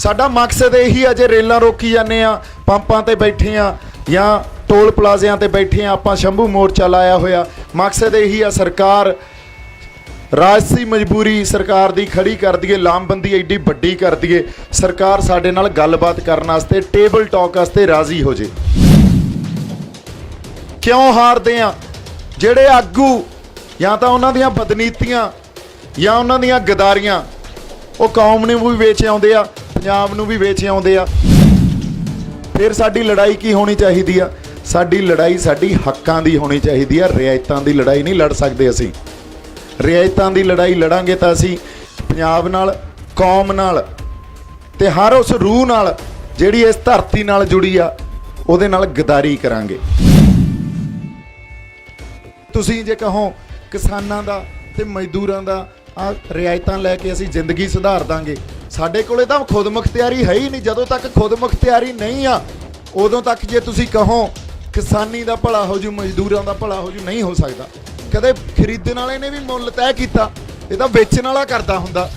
साडा मकसद यही है, जे रेलां रोकी जाने आ, पंपां ते बैठे आ या टोल प्लाजिਆਂ ਤੇ बैठे आ, आपां शंभू मोर्चा लाया होया, मकसद यही है सरकार राजसी मजबूरी सरकार दी खड़ी कर दईए, लामबंदी एडी वड्डी कर दईए, सरकार साडे नाल गलबात करन वास्ते टेबल टॉक वास्ते राजी हो जे। क्यों हारदे आ? ਜਿਹੜੇ आगू या तो उन्हां दीयां बदनीतियां या उन्हां दीयां गदारियां वो कौम नूं भी वेच आउंदे आ, पंजाब नूं भी वेच आउंदे आ। फिर साडी लड़ाई की होनी चाहिदी आ? साडी लड़ाई साडी हक्कां दी होनी चाहिदी आ, रियायतां दी लड़ाई नहीं लड़ सकदे असीं। रियायतां दी लड़ाई लड़ांगे तां असीं पंजाब नाल, कौम नाल ते हर उस रूह नाल जिहड़ी इस धरती नाल जुड़ी आ उहदे नाल गदारी करांगे। तुसीं जे कहो किसानां दा ते मजदूरां दा आ रियायतां लैके असीं जिंदगी सुधार दांगे, साडे कोले तां खुद मुख्तियारी है ही नहीं। जदों तक खुद मुख्तियारी नहीं आ उदों तक जे तुसीं कहो किसानी दा भला हो जू, मजदूरां दा भला हो जू, नहीं हो सकदा। कदे खरीदण वाले ने भी मुੱਲ तय कीता, ਇਹ ਤਾਂ ਵੇਚਣ ਵਾਲਾ ਕਰਦਾ ਹੁੰਦਾ।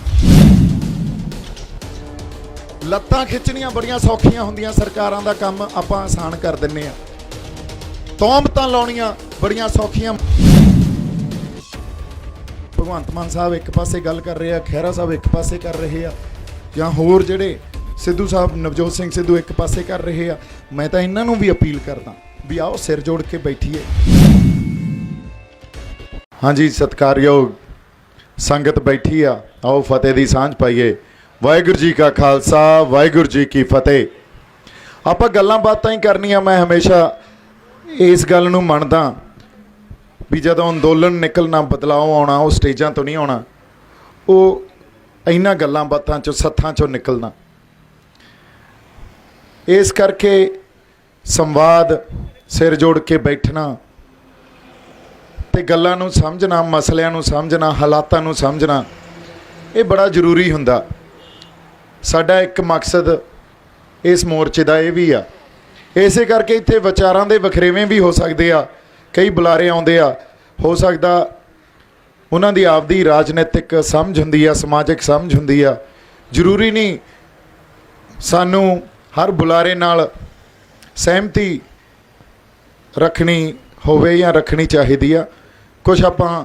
ਲੱਤਾਂ ਖਿੱਚਣੀਆਂ ਬੜੀਆਂ ਸੌਖੀਆਂ ਹੁੰਦੀਆਂ, ਸਰਕਾਰਾਂ ਦਾ ਕੰਮ ਆਪਾਂ ਆਸਾਨ ਕਰ ਦਿੰਨੇ ਆ। ਤੌਮਤਾਂ ਲਾਉਣੀਆਂ ਬੜੀਆਂ ਸੌਖੀਆਂ। ਭਗਵੰਤ ਮਾਨ ਸਾਹਿਬ ਇੱਕ ਪਾਸੇ ਗੱਲ ਕਰ ਰਹੇ ਆ, ਖਹਿਰਾ ਸਾਹਿਬ ਇੱਕ ਪਾਸੇ ਕਰ ਰਹੇ ਆ, ਜਾਂ ਹੋਰ ਜਿਹੜੇ ਸਿੱਧੂ ਸਾਹਿਬ, ਨਵਜੋਤ ਸਿੰਘ ਸਿੱਧੂ ਇੱਕ ਪਾਸੇ ਕਰ ਰਹੇ ਆ। ਮੈਂ ਤਾਂ ਇਹਨਾਂ ਨੂੰ ਵੀ ਅਪੀਲ ਕਰਦਾ ਵੀ ਆਓ ਸਿਰ ਜੋੜ ਕੇ ਬੈਠੀਏ। ਹਾਂਜੀ, ਸਤਿਕਾਰਯੋਗ ਸੰਗਤ ਬੈਠੀ ਆ, ਆਓ ਫਤਿਹ ਦੀ ਸਾਂਝ ਪਾਈਏ। ਵਾਹਿਗੁਰੂ ਜੀ ਕਾ ਖਾਲਸਾ, ਵਾਹਿਗੁਰੂ ਜੀ ਕੀ ਫਤਿਹ। ਆਪਾਂ ਗੱਲਾਂ ਬਾਤਾਂ ਹੀ ਕਰਨੀਆਂ। ਮੈਂ ਹਮੇਸ਼ਾ ਇਸ ਗੱਲ ਨੂੰ ਮੰਨਦਾ ਵੀ ਜਦੋਂ ਅੰਦੋਲਨ ਨਿਕਲਣਾ, ਬਦਲਾਅ ਆਉਣਾ, ਉਹ ਸਟੇਜਾਂ ਤੋਂ ਨਹੀਂ ਆਉਣਾ, ਉਹ ਇਹਨਾਂ ਗੱਲਾਂ ਬਾਤਾਂ 'ਚੋਂ, ਸੱਥਾਂ 'ਚੋਂ ਨਿਕਲਣਾ। ਇਸ ਕਰਕੇ ਸੰਵਾਦ, ਸਿਰ ਜੋੜ ਕੇ ਬੈਠਣਾ ਤੇ ਗੱਲਾਂ ਨੂੰ ਸਮਝਣਾ, ਮਸਲਿਆਂ ਨੂੰ ਸਮਝਣਾ, ਹਾਲਾਤਾਂ ਨੂੰ ਸਮਝਣਾ, ਇਹ ਬੜਾ ਜ਼ਰੂਰੀ ਹੁੰਦਾ। ਸਾਡਾ ਇੱਕ ਮਕਸਦ ਇਸ ਮੋਰਚੇ ਦਾ ਇਹ ਵੀ ਆ। ਇਸੇ ਕਰਕੇ ਇੱਥੇ ਵਿਚਾਰਾਂ ਦੇ ਵਖਰੇਵੇਂ ਵੀ ਹੋ ਸਕਦੇ ਆ, ਕਈ ਬੁਲਾਰੇ ਆਉਂਦੇ ਆ, ਹੋ ਸਕਦਾ ਉਹਨਾਂ ਦੀ ਆਪਦੀ ਰਾਜਨੀਤਿਕ ਸਮਝ ਹੁੰਦੀ ਆ, ਸਮਾਜਿਕ ਸਮਝ ਹੁੰਦੀ ਆ। ਜ਼ਰੂਰੀ ਨਹੀਂ ਸਾਨੂੰ ਹਰ ਬੁਲਾਰੇ ਨਾਲ ਸਹਿਮਤੀ ਰੱਖਣੀ ਹੋਵੇ ਜਾਂ ਰੱਖਣੀ ਚਾਹੀਦੀ ਆ। ਕੁਛ ਆਪਾਂ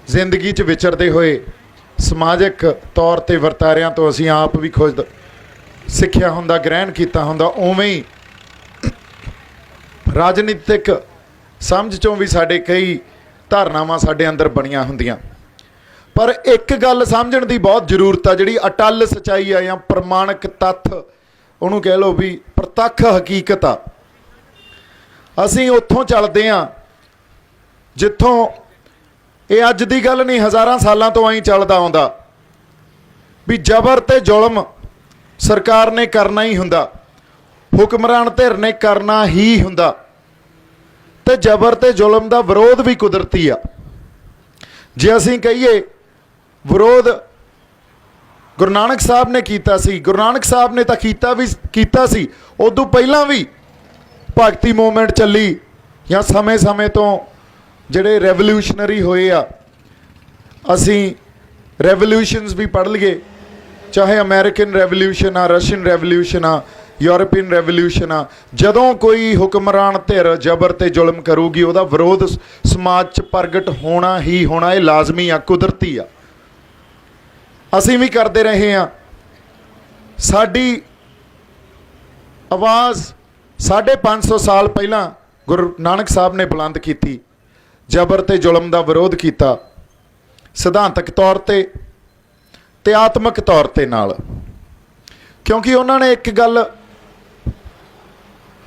ਜ਼ਿੰਦਗੀ 'ਚ ਵਿਚਰਦੇ ਹੋਏ ਸਮਾਜਿਕ ਤੌਰ 'ਤੇ ਵਰਤਾਰਿਆਂ ਤੋਂ ਅਸੀਂ ਆਪ ਵੀ ਖੁਦ ਸਿੱਖਿਆ ਹੁੰਦਾ, ਗ੍ਰਹਿਣ ਕੀਤਾ ਹੁੰਦਾ, ਉਵੇਂ ਹੀ ਰਾਜਨੀਤਿਕ ਸਮਝ 'ਚੋਂ ਵੀ ਸਾਡੇ ਕਈ ਧਾਰਨਾਵਾਂ ਸਾਡੇ ਅੰਦਰ ਬਣੀਆਂ ਹੁੰਦੀਆਂ। ਪਰ ਇੱਕ ਗੱਲ ਸਮਝਣ ਦੀ ਬਹੁਤ ਜ਼ਰੂਰਤ ਆ, ਜਿਹੜੀ ਅਟੱਲ ਸੱਚਾਈ ਆ ਜਾਂ ਪ੍ਰਮਾਣਿਕ ਤੱਥ, ਉਹਨੂੰ ਕਹਿ ਲਓ ਵੀ ਪ੍ਰਤੱਖ ਹਕੀਕਤ ਆ। ਅਸੀਂ ਉੱਥੋਂ ਚੱਲਦੇ ਹਾਂ ਜਿੱਥੋਂ ਇਹ ਅੱਜ ਦੀ ਗੱਲ ਨਹੀਂ, ਹਜ਼ਾਰਾਂ ਸਾਲਾਂ ਤੋਂ ਐਂ ਚੱਲਦਾ ਆਉਂਦਾ ਵੀ ਜ਼ਬਰ ਤੇ ਜ਼ੁਲਮ ਸਰਕਾਰ ਨੇ ਕਰਨਾ ਹੀ ਹੁੰਦਾ, ਹੁਕਮਰਾਨ ਧਿਰ ਨੇ ਕਰਨਾ ਹੀ ਹੁੰਦਾ, ਤੇ ਜ਼ਬਰ ਤੇ ਜ਼ੁਲਮ ਦਾ ਵਿਰੋਧ ਵੀ ਕੁਦਰਤੀ ਆ। ਜੇ ਅਸੀਂ ਕਹੀਏ ਵਿਰੋਧ ਗੁਰੂ ਨਾਨਕ ਸਾਹਿਬ ਨੇ ਕੀਤਾ ਸੀ, ਗੁਰੂ ਨਾਨਕ ਸਾਹਿਬ ਨੇ ਤਾਂ ਕੀਤਾ ਸੀ, ਉਦੋਂ ਪਹਿਲਾਂ ਵੀ ਭਗਤੀ ਮੂਵਮੈਂਟ ਚੱਲੀ, ਜਾਂ ਸਮੇਂ ਤੋਂ ਜਿਹੜੇ ਰੈਵੋਲੂਸ਼ਨਰੀ ਹੋਏ ਆ। ਅਸੀਂ ਰੈਵੋਲੂਸ਼ਨਸ ਵੀ ਪੜ੍ਹ ਲਈਏ, ਚਾਹੇ ਅਮਰੀਕਨ ਰੈਵੋਲੂਸ਼ਨ ਆ, ਰਸ਼ੀਅਨ ਰੈਵੋਲੂਸ਼ਨ ਆ, ਯੂਰਪੀਅਨ ਰੈਵੋਲੂਸ਼ਨ ਆ। ਜਦੋਂ ਕੋਈ ਹੁਕਮਰਾਨ ਧਿਰ ਜ਼ਬਰ ਤੇ ਜ਼ੁਲਮ ਕਰੂਗੀ, ਉਹਦਾ ਵਿਰੋਧ ਸਮਾਜ 'ਚ ਪ੍ਰਗਟ ਹੋਣਾ ਹੀ ਹੋਣਾ। ਇਹ ਲਾਜ਼ਮੀ ਆ, ਕੁਦਰਤੀ ਆ। ਅਸੀਂ ਵੀ ਕਰਦੇ ਰਹੇ ਹਾਂ। ਸਾਡੀ ਆਵਾਜ਼ 550 ਸਾਲ ਪਹਿਲਾਂ ਗੁਰੂ ਨਾਨਕ ਸਾਹਿਬ ਨੇ ਬੁਲੰਦ ਕੀਤੀ, ਜ਼ਬਰ ਤੇ ਜ਼ੁਲਮ ਦਾ ਵਿਰੋਧ ਕੀਤਾ, ਸਿਧਾਂਤਕ ਤੌਰ ਤੇ ਆਤਮਿਕ ਤੌਰ ਤੇ ਨਾਲ। ਕਿਉਂਕਿ ਉਹਨਾਂ ਨੇ ਇੱਕ ਗੱਲ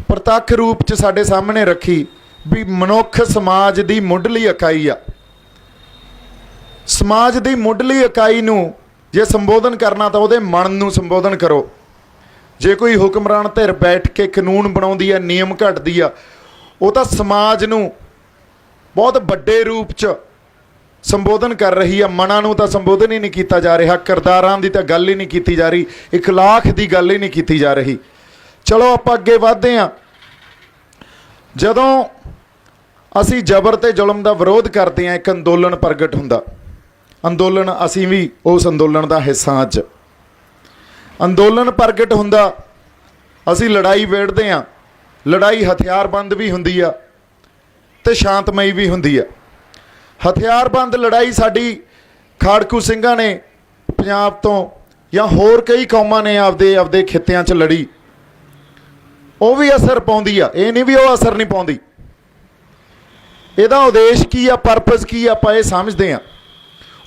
ਪ੍ਰਤੱਖ ਰੂਪ 'ਚ ਸਾਡੇ ਸਾਹਮਣੇ ਰੱਖੀ ਵੀ ਮਨੁੱਖ ਸਮਾਜ ਦੀ ਮੁੱਢਲੀ ਇਕਾਈ ਆ। ਸਮਾਜ ਦੀ ਮੁੱਢਲੀ ਇਕਾਈ ਨੂੰ ਜੇ ਸੰਬੋਧਨ ਕਰਨਾ ਤਾਂ ਉਹਦੇ ਮਨ ਨੂੰ ਸੰਬੋਧਨ ਕਰੋ। ਜੇ ਕੋਈ ਹੁਕਮਰਾਨ ਧਿਰ ਬੈਠ ਕੇ ਕਾਨੂੰਨ ਬਣਾਉਂਦੀ ਆ, ਨਿਯਮ ਘੜਦੀ ਆ, ਉਹ ਤਾਂ ਸਮਾਜ ਨੂੰ ਬਹੁਤ ਵੱਡੇ ਰੂਪ 'ਚ ਸੰਬੋਧਨ ਕਰ ਰਹੀ ਆ। ਮਨਾਂ ਨੂੰ ਤਾਂ ਸੰਬੋਧਨ ਹੀ ਨਹੀਂ ਕੀਤਾ ਜਾ ਰਿਹਾ, ਕਿਰਦਾਰਾਂ ਦੀ ਤਾਂ ਗੱਲ ਹੀ ਨਹੀਂ ਕੀਤੀ ਜਾ ਰਹੀ, ਇਖਲਾਕ ਦੀ ਗੱਲ ਹੀ ਨਹੀਂ ਕੀਤੀ ਜਾ ਰਹੀ। ਚਲੋ ਆਪਾਂ ਅੱਗੇ ਵਧਦੇ ਹਾਂ। ਜਦੋਂ ਅਸੀਂ ਜ਼ਬਰ ਤੇ ਜ਼ੁਲਮ ਦਾ ਵਿਰੋਧ ਕਰਦੇ ਹਾਂ, ਇੱਕ ਅੰਦੋਲਨ ਪ੍ਰਗਟ ਹੁੰਦਾ। ਅੰਦੋਲਨ, ਅਸੀਂ ਵੀ ਉਸ ਅੰਦੋਲਨ ਦਾ ਹਿੱਸਾ। ਅੱਜ ਅੰਦੋਲਨ ਪ੍ਰਗਟ ਹੁੰਦਾ, ਅਸੀਂ ਲੜਾਈ ਵੇੜਦੇ ਹਾਂ। ਲੜਾਈ ਹਥਿਆਰਬੰਦ ਵੀ ਹੁੰਦੀ ਆ ਤੇ ਸ਼ਾਂਤਮਈ ਵੀ ਹੁੰਦੀ ਆ। ਹਥਿਆਰਬੰਦ ਲੜਾਈ ਸਾਡੀ ਖਾੜਕੂ ਸਿੰਘਾਂ ਨੇ ਪੰਜਾਬ ਤੋਂ ਜਾਂ ਹੋਰ ਕਈ ਕੌਮਾਂ ਨੇ ਆਪਦੇ ਖਿੱਤਿਆਂ 'ਚ ਲੜੀ, ਉਹ ਵੀ ਅਸਰ ਪਾਉਂਦੀ ਆ। ਇਹ ਨਹੀਂ ਵੀ ਉਹ ਅਸਰ ਨਹੀਂ ਪਾਉਂਦੀ। ਇਹਦਾ ਉਦੇਸ਼ ਕੀ ਆ, ਪਰਪਸ ਕੀ ਆ, ਆਪਾਂ ਇਹ ਸਮਝਦੇ ਹਾਂ।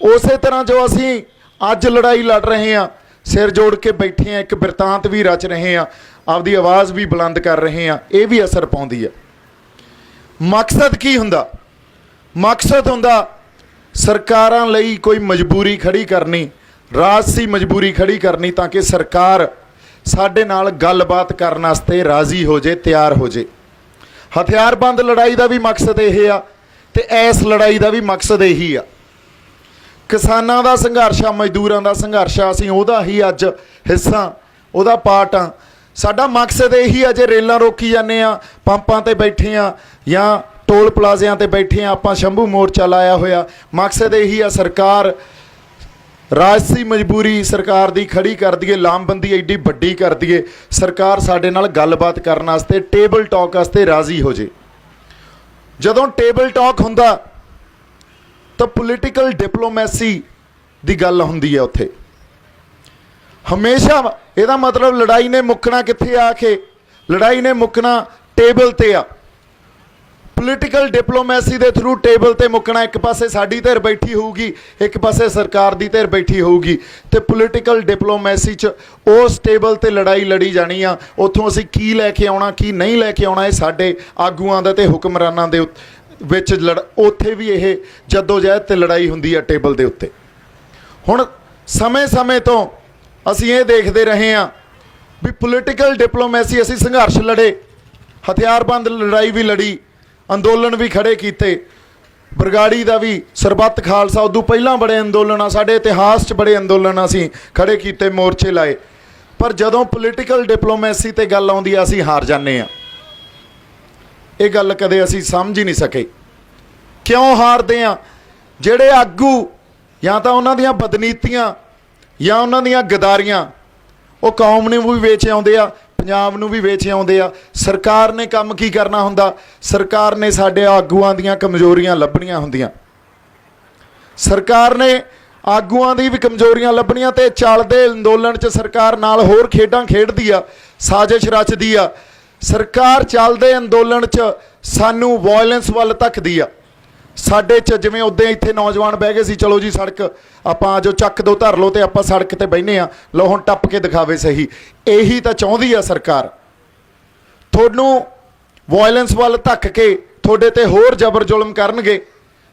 ਉਸੇ ਤਰ੍ਹਾਂ ਜੋ ਅਸੀਂ ਅੱਜ ਲੜਾਈ ਲੜ ਰਹੇ ਹਾਂ, ਸਿਰ ਜੋੜ ਕੇ ਬੈਠੇ ਹਾਂ, ਇੱਕ ਬਿਰਤਾਂਤ ਵੀ ਰਚ ਰਹੇ ਹਾਂ, ਆਪਦੀ ਆਵਾਜ਼ ਵੀ ਬੁਲੰਦ ਕਰ ਰਹੇ ਹਾਂ, ਇਹ ਵੀ ਅਸਰ ਪਾਉਂਦੀ ਆ। ਮਕਸਦ ਕੀ ਹੁੰਦਾ? ਮਕਸਦ ਹੁੰਦਾ ਸਰਕਾਰਾਂ ਲਈ ਕੋਈ ਮਜਬੂਰੀ ਖੜੀ ਕਰਨੀ, ਰਾਜਸੀ ਮਜਬੂਰੀ ਖੜੀ ਕਰਨੀ, ਤਾਂ ਕਿ ਸਰਕਾਰ ਸਾਡੇ ਨਾਲ ਗੱਲਬਾਤ ਕਰਨ ਵਾਸਤੇ ਰਾਜ਼ੀ ਹੋ ਜੇ, ਤਿਆਰ ਹੋ ਜੇ। ਹਥਿਆਰਬੰਦ ਲੜਾਈ ਦਾ ਵੀ ਮਕਸਦ ਇਹ ਆ ਤੇ ਇਸ ਲੜਾਈ ਦਾ ਵੀ ਮਕਸਦ ਇਹੀ ਆ। ਕਿਸਾਨਾਂ ਦਾ ਸੰਘਰਸ਼ ਆ, ਮਜ਼ਦੂਰਾਂ ਦਾ ਸੰਘਰਸ਼ ਆ, ਅਸੀਂ ਉਹਦਾ ਹੀ ਅੱਜ ਹਿੱਸਾ, ਉਹਦਾ ਪਾਰਟ ਆ। ਸਾਡਾ ਮਕਸਦ ਇਹੀ ਆ, ਜੇ ਰੇਲਾਂ ਰੋਕੀ ਜਾਂਦੇ ਆ, ਪੰਪਾਂ ਤੇ ਬੈਠੇ ਆ ਜਾਂ ਟੋਲ ਪਲਾਜ਼ਿਆਂ ਤੇ ਬੈਠੇ ਆ, ਆਪਾਂ ਸ਼ੰਭੂ ਮੋਰਚਾ ਲਾਇਆ ਹੋਇਆ, ਮਕਸਦ ਇਹੀ ਆ ਸਰਕਾਰ ਰਾਜਸੀ ਮਜਬੂਰੀ ਸਰਕਾਰ ਦੀ ਖੜੀ ਕਰ ਦਈਏ, ਲਾਮਬੰਦੀ ਐਡੀ ਵੱਡੀ ਕਰ ਦਈਏ, ਸਰਕਾਰ ਸਾਡੇ ਨਾਲ ਗੱਲਬਾਤ ਕਰਨ ਵਾਸਤੇ, ਟੇਬਲ ਟਾਕ ਵਾਸਤੇ ਰਾਜ਼ੀ ਹੋ ਜੇ। ਜਦੋਂ ਟੇਬਲ ਟਾਕ ਹੁੰਦਾ ਤਾਂ ਪੋਲੀਟੀਕਲ ਡਿਪਲੋਮੈਸੀ ਦੀ ਗੱਲ ਹੁੰਦੀ ਹੈ ਉੱਥੇ। ਹਮੇਸ਼ਾ ਇਹਦਾ ਮਤਲਬ ਲੜਾਈ ਨੇ ਮੁੱਕਣਾ ਕਿੱਥੇ ਆ ਕੇ? ਲੜਾਈ ਨੇ ਮੁੱਕਣਾ ਟੇਬਲ ਤੇ ਆ। ਪੋਲੀਟੀਕਲ ਡਿਪਲੋਮੈਸੀ ਦੇ ਥਰੂ ਟੇਬਲ ਤੇ ਮੁੱਕਣਾ। ਇੱਕ ਪਾਸੇ ਸਾਡੀ ਧਿਰ ਬੈਠੀ ਹੋਊਗੀ, ਇੱਕ ਪਾਸੇ ਸਰਕਾਰ ਦੀ ਧਿਰ ਬੈਠੀ ਹੋਊਗੀ, ਤੇ ਪੋਲੀਟੀਕਲ ਡਿਪਲੋਮੈਸੀ 'ਚ ਉਸ ਟੇਬਲ ਤੇ ਲੜਾਈ ਲੜੀ ਜਾਣੀ ਆ। ਉੱਥੋਂ ਅਸੀਂ ਕੀ ਲੈ ਕੇ ਆਉਣਾ, ਕੀ ਨਹੀਂ ਲੈ ਕੇ ਆਉਣਾ, ਇਹ ਸਾਡੇ ਆਗੂਆਂ ਦਾ ਤੇ ਹੁਕਮਰਾਨਾਂ ਦੇ ਵਿੱਚ ਉੱਥੇ ਵੀ ਇਹ ਜੱਦੋਜਹਿਦ ਤੇ ਲੜਾਈ ਹੁੰਦੀ ਆ ਟੇਬਲ ਦੇ ਉੱਤੇ। ਹੁਣ ਸਮੇਂ ਤੋਂ ਅਸੀਂ ਇਹ ਦੇਖਦੇ ਰਹੇ ਹਾਂ ਵੀ ਪੋਲੀਟੀਕਲ ਡਿਪਲੋਮੈਸੀ, ਅਸੀਂ ਸੰਘਰਸ਼ ਲੜੇ, ਹਥਿਆਰਬੰਦ ਲੜਾਈ ਵੀ ਲੜੀ, ਅੰਦੋਲਨ ਵੀ ਖੜੇ ਕੀਤੇ। ਬਰਗਾੜੀ ਦਾ ਵੀ, ਸਰਬੱਤ ਖਾਲਸਾ, ਉਦੋਂ ਪਹਿਲਾਂ ਬੜੇ ਅੰਦੋਲਨ ਆ, ਸਾਡੇ ਇਤਿਹਾਸ 'ਚ ਬੜੇ ਅੰਦੋਲਨ ਅਸੀਂ ਖੜੇ ਕੀਤੇ, ਮੋਰਚੇ ਲਾਏ। ਪਰ ਜਦੋਂ ਪੋਲੀਟੀਕਲ ਡਿਪਲੋਮੈਸੀ ਤੇ ਗੱਲ ਆਉਂਦੀ ਆ, ਅਸੀਂ ਹਾਰ ਜਾਂਦੇ ਹਾਂ। ਇਹ ਗੱਲ ਕਦੇ ਅਸੀਂ ਸਮਝ ਹੀ ਨਹੀਂ ਸਕੇ। ਕਿਉਂ ਹਾਰਦੇ ਆ? ਜਿਹੜੇ ਆਗੂ ਜਾਂ ਤਾਂ ਉਹਨਾਂ ਦੀਆਂ ਬਦਨੀਤੀਆਂ ਜਾਂ ਉਹਨਾਂ ਦੀਆਂ ਗਦਾਰੀਆਂ ਉਹ ਕੌਮ ਨੂੰ ਵੀ ਵੇਚ ਆਉਂਦੇ ਆ, ਪੰਜਾਬ ਨੂੰ ਵੀ ਵੇਚ ਆਉਂਦੇ ਆ। ਸਰਕਾਰ ਨੇ ਕੰਮ ਕੀ ਕਰਨਾ ਹੁੰਦਾ? ਸਰਕਾਰ ਨੇ ਸਾਡੇ ਆਗੂਆਂ ਦੀਆਂ ਕਮਜ਼ੋਰੀਆਂ ਲੱਭਣੀਆਂ ਹੁੰਦੀਆਂ। ਸਰਕਾਰ ਨੇ ਆਗੂਆਂ ਦੀ ਵੀ ਕਮਜ਼ੋਰੀਆਂ ਲੱਭਣੀਆਂ ਤੇ ਚੱਲਦੇ ਅੰਦੋਲਨ 'ਚ ਸਰਕਾਰ ਨਾਲ ਹੋਰ ਖੇਡਾਂ ਖੇਡਦੀ ਆ, ਸਾਜ਼ਿਸ਼ ਰਚਦੀ ਆ। ਸਰਕਾਰ ਚੱਲਦੇ ਅੰਦੋਲਨ 'ਚ ਸਾਨੂੰ ਵਾਇਲੈਂਸ ਵੱਲ ਧੱਕਦੀ ਆ। ਸਾਡੇ 'ਚ ਜਿਵੇਂ ਉੱਦਾਂ ਇੱਥੇ ਨੌਜਵਾਨ ਬਹਿ ਗਏ ਸੀ, ਚਲੋ ਜੀ ਸੜਕ ਆਪਾਂ ਜੋ ਚੱਕ ਦੋ ਧਰ ਲਓ, ਤੇ ਆਪਾਂ ਸੜਕ ਤੇ ਬਹਿਨੇ ਆ, ਲਓ ਹੁਣ ਟੱਪ ਕੇ ਦਿਖਾਵੇ ਸਹੀ। ਇਹੀ ਤਾਂ ਚਾਹੁੰਦੀ ਆ ਸਰਕਾਰ, ਤੁਹਾਨੂੰ ਵਾਇਲੈਂਸ ਵੱਲ ਧੱਕ ਕੇ ਤੁਹਾਡੇ ਤੇ ਹੋਰ ਜ਼ਬਰ ਜ਼ੁਲਮ ਕਰਨਗੇ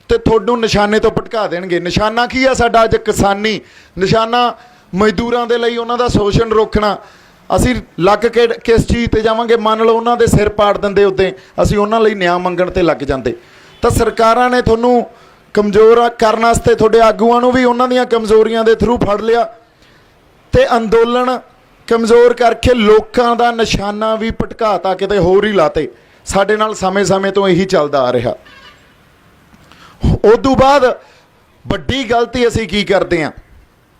ਤੇ ਤੁਹਾਨੂੰ ਨਿਸ਼ਾਨੇ ਤੋਂ ਭਟਕਾ ਦੇਣਗੇ। ਨਿਸ਼ਾਨਾ ਕੀ ਆ ਸਾਡਾ ਅੱਜ? ਕਿਸਾਨੀ ਨਿਸ਼ਾਨਾ, ਮਜ਼ਦੂਰਾਂ ਦੇ ਲਈ ਉਹਨਾਂ ਦਾ ਸ਼ੋਸ਼ਣ ਰੋਕਣਾ। ਅਸੀਂ ਲੱਗ ਕੇ ਕਿਸ ਚੀਜ਼ ਤੇ ਜਾਵਾਂਗੇ? ਮੰਨ ਲਓ ਉਹਨਾਂ ਦੇ ਸਿਰ ਪਾੜ ਦਿੰਦੇ, ਉੱਤੇ ਅਸੀਂ ਉਹਨਾਂ ਲਈ ਨਿਆਂ ਮੰਗਣ ਤੇ ਲੱਗ ਜਾਂਦੇ। ਤਾਂ ਸਰਕਾਰਾਂ ਨੇ ਤੁਹਾਨੂੰ ਕਮਜ਼ੋਰ ਕਰਨ ਵਾਸਤੇ ਤੁਹਾਡੇ ਆਗੂਆਂ ਨੂੰ ਵੀ ਉਹਨਾਂ ਦੀਆਂ ਕਮਜ਼ੋਰੀਆਂ ਦੇ ਥਰੂ ਫੜ ਲਿਆ ਤੇ ਅੰਦੋਲਨ ਕਮਜ਼ੋਰ ਕਰਕੇ ਲੋਕਾਂ ਦਾ ਨਿਸ਼ਾਨਾ ਵੀ ਭਟਕਾਤਾ, ਕਿਤੇ ਹੋਰ ਹੀ ਲਾਤੇ। ਸਾਡੇ ਨਾਲ ਸਮੇਂ ਤੋਂ ਇਹੀ ਚੱਲਦਾ ਆ ਰਿਹਾ। ਉਦੋਂ ਬਾਅਦ ਵੱਡੀ ਗਲਤੀ ਅਸੀਂ ਕੀ ਕਰਦੇ ਹਾਂ?